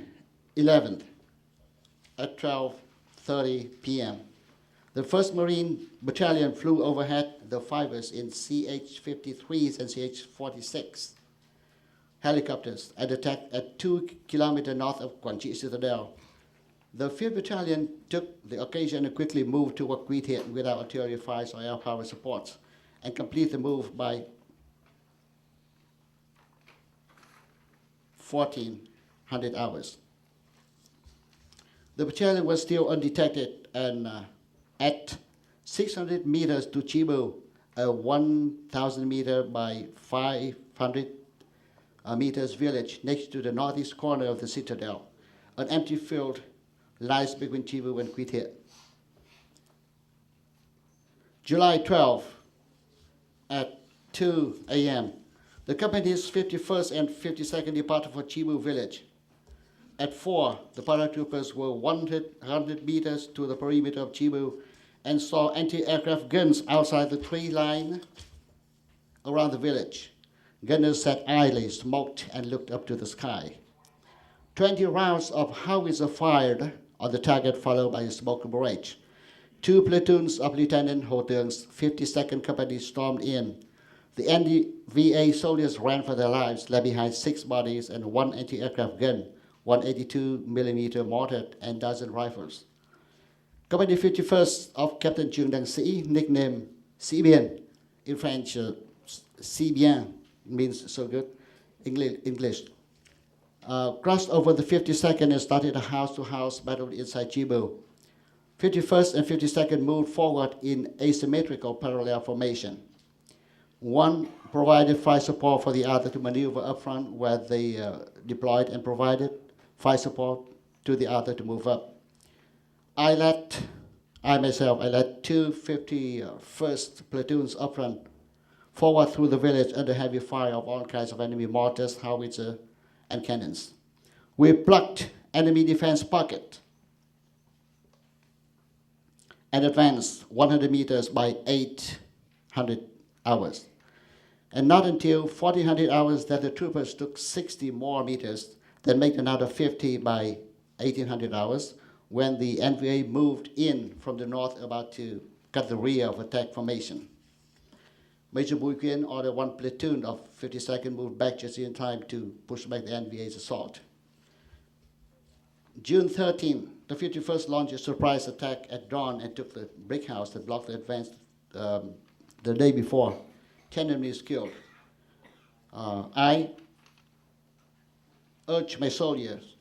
11th, at 12:30 p.m., the 1st Marine Battalion flew overhead the fighters in CH-53s and CH-46 helicopters and attacked at 2 kilometers north of Quang Tri Citadel. The 5th Battalion took the occasion and quickly moved toward Quy Thiện without artillery fires or air power supports, and complete the move by 1400 hours. The battalion was still undetected, and at 600 meters to Chibu, a 1,000 meter by 500 meters village next to the northeast corner of the citadel, an empty field lies between Chibu and Quy Thiện. July 12, at 2 a.m., the company's 51st and 52nd departed for Chibu village. At 4, the paratroopers were 100 meters to the perimeter of Chibu and saw anti-aircraft guns outside the tree line around the village. Gunners sat idly, smoked, and looked up to the sky. 20 rounds of howitzer fired on the target, followed by a smoke barrage. 2 platoons of Lieutenant Ho Tương 52nd Company stormed in. The NDVA soldiers ran for their lives, left behind 6 bodies and 1 anti-aircraft gun, 182mm mortar, and dozen rifles. Company 51st of Captain Trương Đăng Sĩ, nicknamed Sĩ Bien, in French, Si Bien means so good, English, crossed over the 52nd and started a house-to-house battle inside Chibu. 51st and 52nd moved forward in asymmetrical parallel formation. One provided fire support for the other to maneuver up front, where they deployed, and provided fire support to the other to move up. I led 2 51st platoons up front, forward through the village under heavy fire of all kinds of enemy mortars, howitzer, and cannons. We plucked enemy defense pocket and advanced 100 meters by 800 hours. And not until 1400 hours that the troopers took 60 more meters, then make another 50 by 1800 hours, when the NVA moved in from the north about to cut the rear of attack formation. Major Bui Quyen ordered one platoon of 52nd moved back just in time to push back the NVA's assault. June 13, the 51st launched a surprise attack at dawn and took the brick house that blocked the advance the day before. 10 enemies killed. I urged my soldiers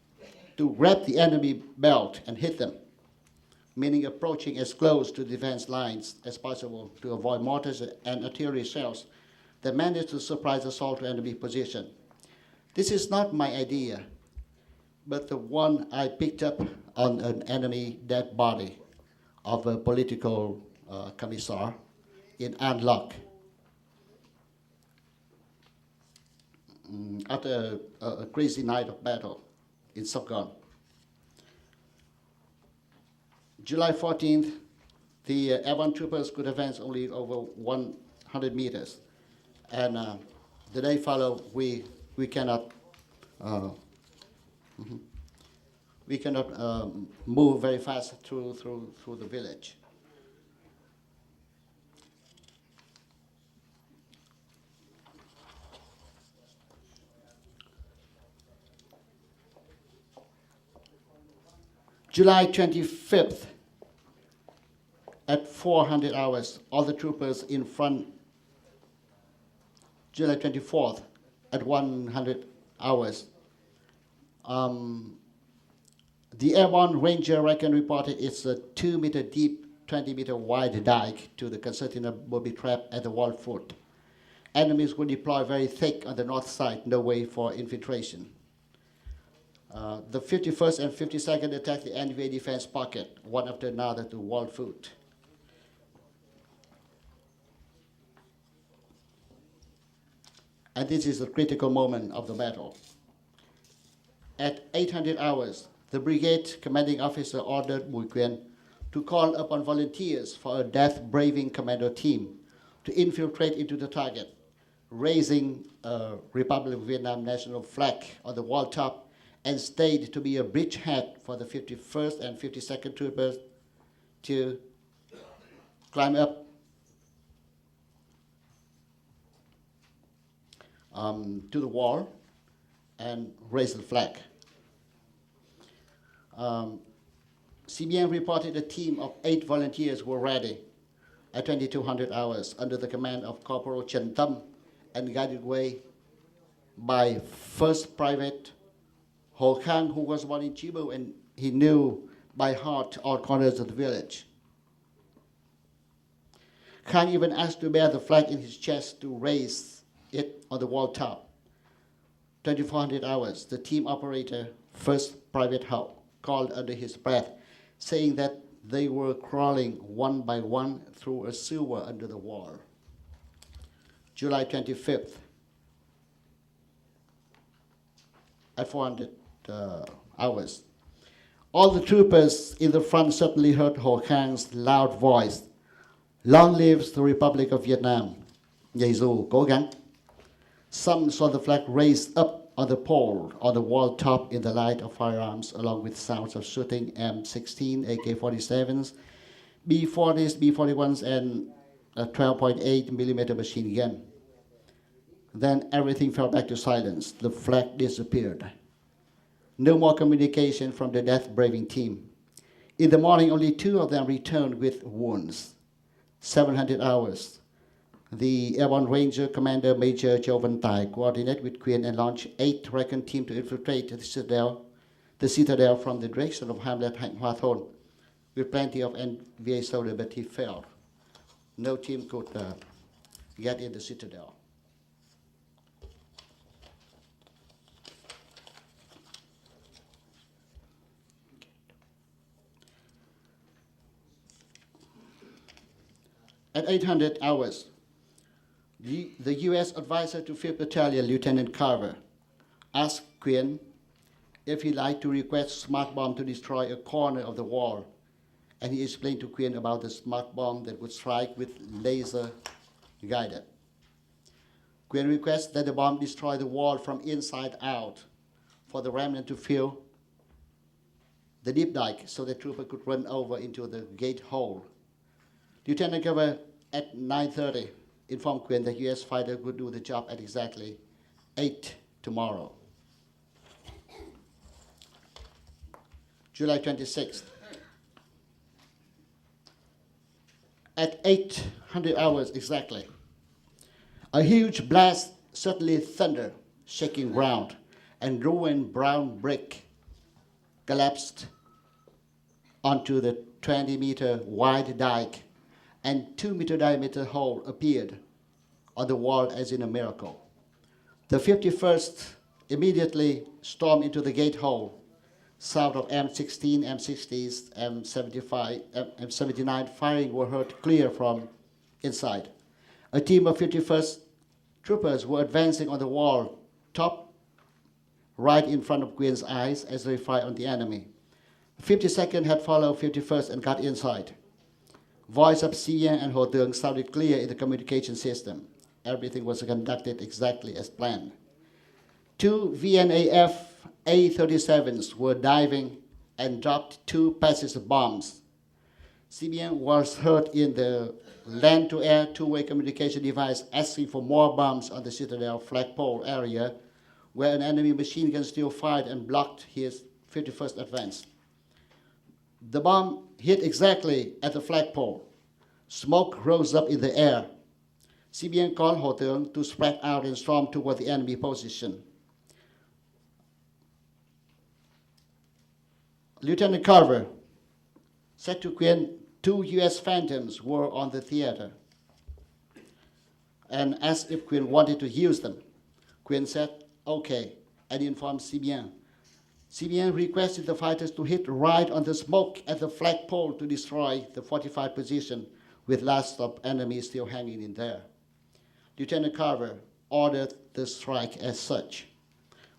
to grab the enemy belt and hit them, meaning approaching as close to defense lines as possible to avoid mortars and artillery shells that managed to surprise assault to enemy position. This is not my idea, but the one I picked up on an enemy dead body of a political commissar in An Loc. After a crazy night of battle in Saigon. July 14th, the airborne troopers could advance only over 100 meters. And the day followed, we cannot move very fast through the village. July 25th, at 400 hours, all the troopers in front. July 24th, at 100 hours, the airborne ranger reckon reported it's a 2-meter deep, 20-meter wide dike to the concertina booby trap at the wall foot. Enemies were deployed very thick on the north side, no way for infiltration. The 51st and 52nd attacked the NVA defense pocket, one after another to wall foot. And this is the critical moment of the battle. At 800 hours, the brigade commanding officer ordered Bui Quyen to call upon volunteers for a death-braving commando team to infiltrate into the target, raising a Republic of Vietnam national flag on the wall top and stayed to be a bridgehead for the 51st and 52nd troopers to climb up to the wall and raise the flag. CBN reported a team of 8 volunteers were ready at 2200 hours under the command of Corporal Chen Tâm and guided way by First Private Ho Khang, who was born in Chibu, and he knew by heart all corners of the village. Khang even asked to bear the flag in his chest to raise it on the wall top. 2400 hours, the team operator, First Private Ho, called under his breath, saying that they were crawling one by one through a sewer under the wall. July 25th, at 400 hours. All the troopers in the front suddenly heard Ho Khang's loud voice. Long lives the Republic of Vietnam. Nhảy dù cố gắng. Some saw the flag raised up on the pole on the wall top in the light of firearms, along with sounds of shooting M16, AK-47s, B-40s, B-41s, and a 12.8 millimeter machine gun. Then everything fell back to silence. The flag disappeared. No more communication from the death-braving team. In the morning, only 2 of them returned with wounds. 700 hours. The Airborne Ranger Commander Major Châu Văn Tài coordinated with Quyen and launched 8 recon teams to infiltrate the citadel from the direction of Hamlet Hạnh Hoa Thôn with plenty of NVA soldiers, but he failed. No team could get in the citadel. At 800 hours, the U.S. advisor to 5th Battalion, Lieutenant Carver, asked Quyen if he liked to request smart bomb to destroy a corner of the wall. And he explained to Quinn about the smart bomb that would strike with laser guided. Quinn requested that the bomb destroy the wall from inside out for the remnant to fill the deep dike so the trooper could run over into the gate hole. Lieutenant Governor at 9:30 informed Quinn that U.S. fighter would do the job at exactly 8 tomorrow. July 26th. At 800 hours exactly, a huge blast, certainly thunder, shaking ground, and ruined brown brick collapsed onto the 20-meter wide dike, and 2-meter diameter hole appeared on the wall as in a miracle. The 51st immediately stormed into the gate hole, south of M16, M60s, M75, M79 firing were heard clear from inside. A team of 51st troopers were advancing on the wall, top right in front of Quinn's eyes as they fired on the enemy. 52nd had followed 51st and got inside. Voice of CBN and Ho Tuong sounded clear in the communication system. Everything was conducted exactly as planned. 2 VNAF A-37s were diving and dropped 2 passive bombs. CBN was heard in the land-to-air two-way communication device asking for more bombs on the Citadel flagpole area where an enemy machine gun still fired and blocked his 51st advance. The bomb hit exactly at the flagpole. Smoke rose up in the air. CBN called Ho Tuong to spread out and storm toward the enemy position. Lieutenant Carver said to Quinn 2 U.S. Phantoms were on the theater and asked if Quinn wanted to use them. Quinn said, okay, and informed CBN. CBN requested the fighters to hit right on the smoke at the flagpole to destroy the fortified position with last of enemies still hanging in there. Lieutenant Carver ordered the strike as such.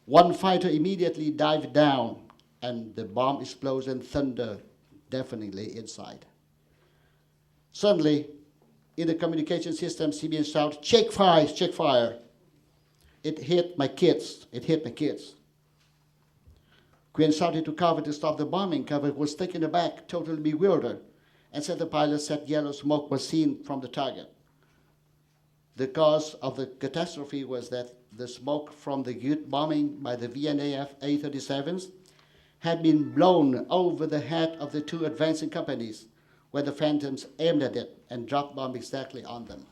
One fighter immediately dived down and the bomb explosion thundered deafeningly inside. Suddenly, in the communication system, CBN shouted, check fire, check fire. It hit my kids, it hit my kids. Quinn shouted to Carver to stop the bombing. Carver was taken aback, totally bewildered, and said the pilot said yellow smoke was seen from the target. The cause of the catastrophe was that the smoke from the Ute bombing by the VNAF A-37s had been blown over the head of the 2 advancing companies where the Phantoms aimed at it and dropped bombs exactly on them.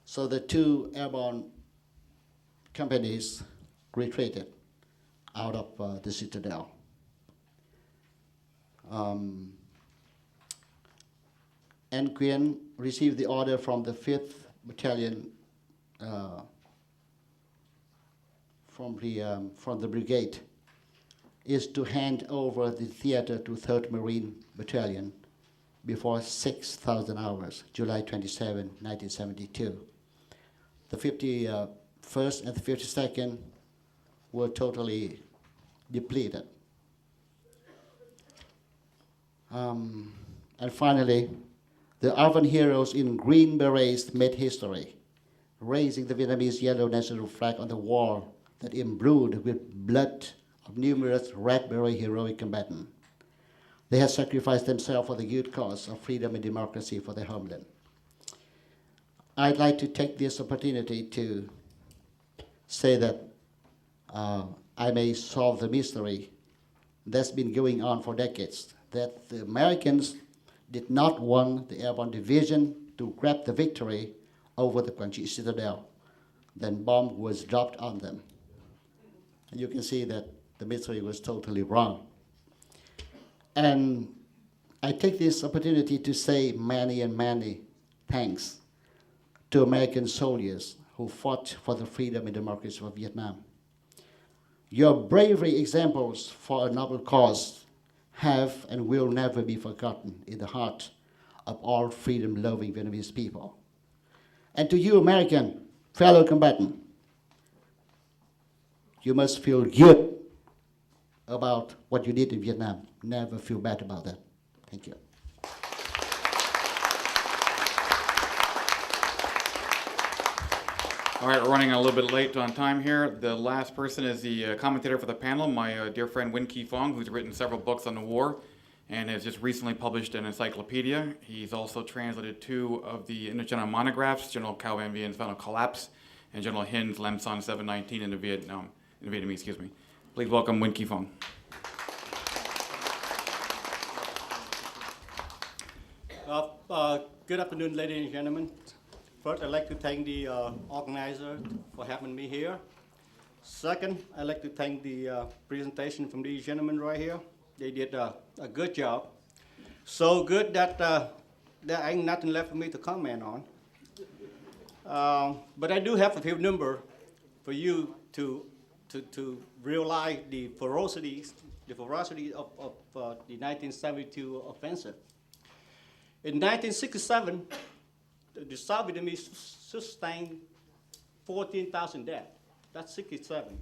So the 2 airborne companies retreated out of the Citadel. And Quinn received the order from the 5th Battalion from the brigade is to hand over the theater to 3rd Marine Battalion before 6,000 hours, July 27, 1972. The 51st and the 52nd were totally depleted. And finally, the Arvan heroes in green berets made history, raising the Vietnamese yellow national flag on the wall that imbrued with blood of numerous red beret heroic combatants. They had sacrificed themselves for the good cause of freedom and democracy for their homeland. I'd like to take this opportunity to say that I may solve the mystery that's been going on for decades, that the Americans did not want the Airborne Division to grab the victory over the Quang Tri Citadel. Then bomb was dropped on them. And you can see that the mystery was totally wrong. And I take this opportunity to say many and many thanks to American soldiers who fought for the freedom and democracy of Vietnam. Your bravery examples for a noble cause have and will never be forgotten in the heart of all freedom-loving Vietnamese people. And to you, American fellow combatant, You must feel good about what you did in Vietnam. Never feel bad about that. Thank you. All right, we're running a little bit late on time here. The last person is the commentator for the panel, my dear friend Win Ki Fong, who's written several books on the war and has just recently published an encyclopedia. He's also translated 2 of the intergeneral monographs, General Cao Van Vien's Final Collapse and General Hin's Lam Son 719 in Vietnamese, excuse me. Please welcome Win Ki Fong. Good afternoon, ladies and gentlemen. First, I'd like to thank the organizer for having me here. Second, I'd like to thank the presentation from these gentlemen right here. They did a good job. So good that there ain't nothing left for me to comment on. But I do have a few numbers for you to realize the ferocity of the 1972 offensive. In 1967, the South Vietnamese sustained 14,000 dead. That's 67.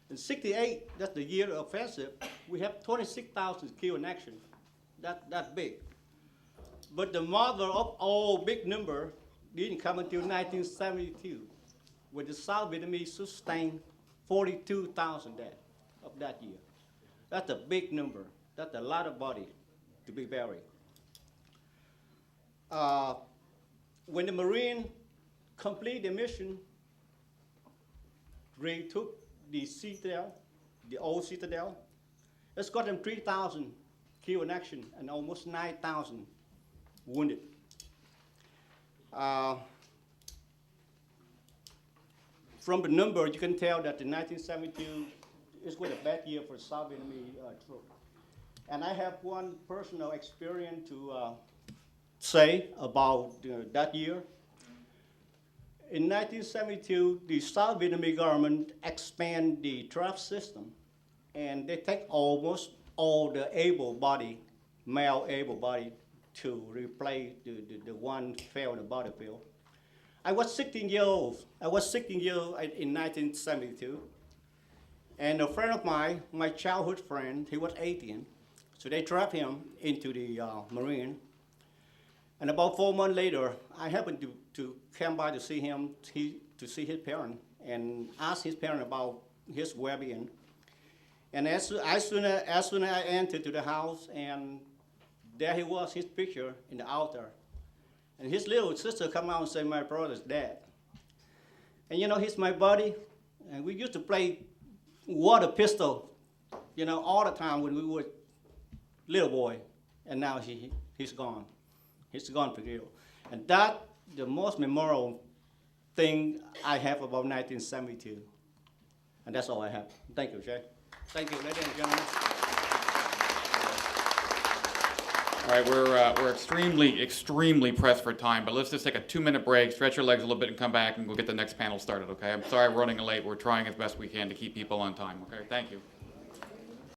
In 68, that's the year of offensive, we have 26,000 killed in action. That big. But the mother of all big number didn't come until 1972, when the South Vietnamese sustained 42,000 dead of that year. That's a big number. That's a lot of body to be buried. When the Marine completed the mission, they took the citadel, the old citadel. It's got them 3,000 killed in action and almost 9,000 wounded. From the number, you can tell that in 1972 is quite a bad year for South Vietnamese troops. And I have one personal experience to say about that year. In 1972, the South Vietnamese government expanded the draft system, and they take almost all the male able-bodied, to replace the one failed on the battlefield. I was 16 years old. I was 16 years old in 1972, and a friend of mine, my childhood friend, he was 18, so they drafted him into the Marine. And about 4 months later, I happened to come by to see him, to see his parents, and ask his parents about his well-being. And as soon as I entered to the house, and there he was, his picture in the altar. And his little sister come out and say, my brother's dead. And you know, he's my buddy, and we used to play water pistol, you know, all the time when we were little boy. And now he's gone. He's gone for real. And that's the most memorable thing I have about 1972. And that's all I have. Thank you, Jay. Thank you, ladies and gentlemen. All right, we're extremely pressed for time, but let's just take a 2-minute break, stretch your legs a little bit, and come back, and we'll get the next panel started, okay? I'm sorry we're running late. We're trying as best we can to keep people on time, okay? Thank you.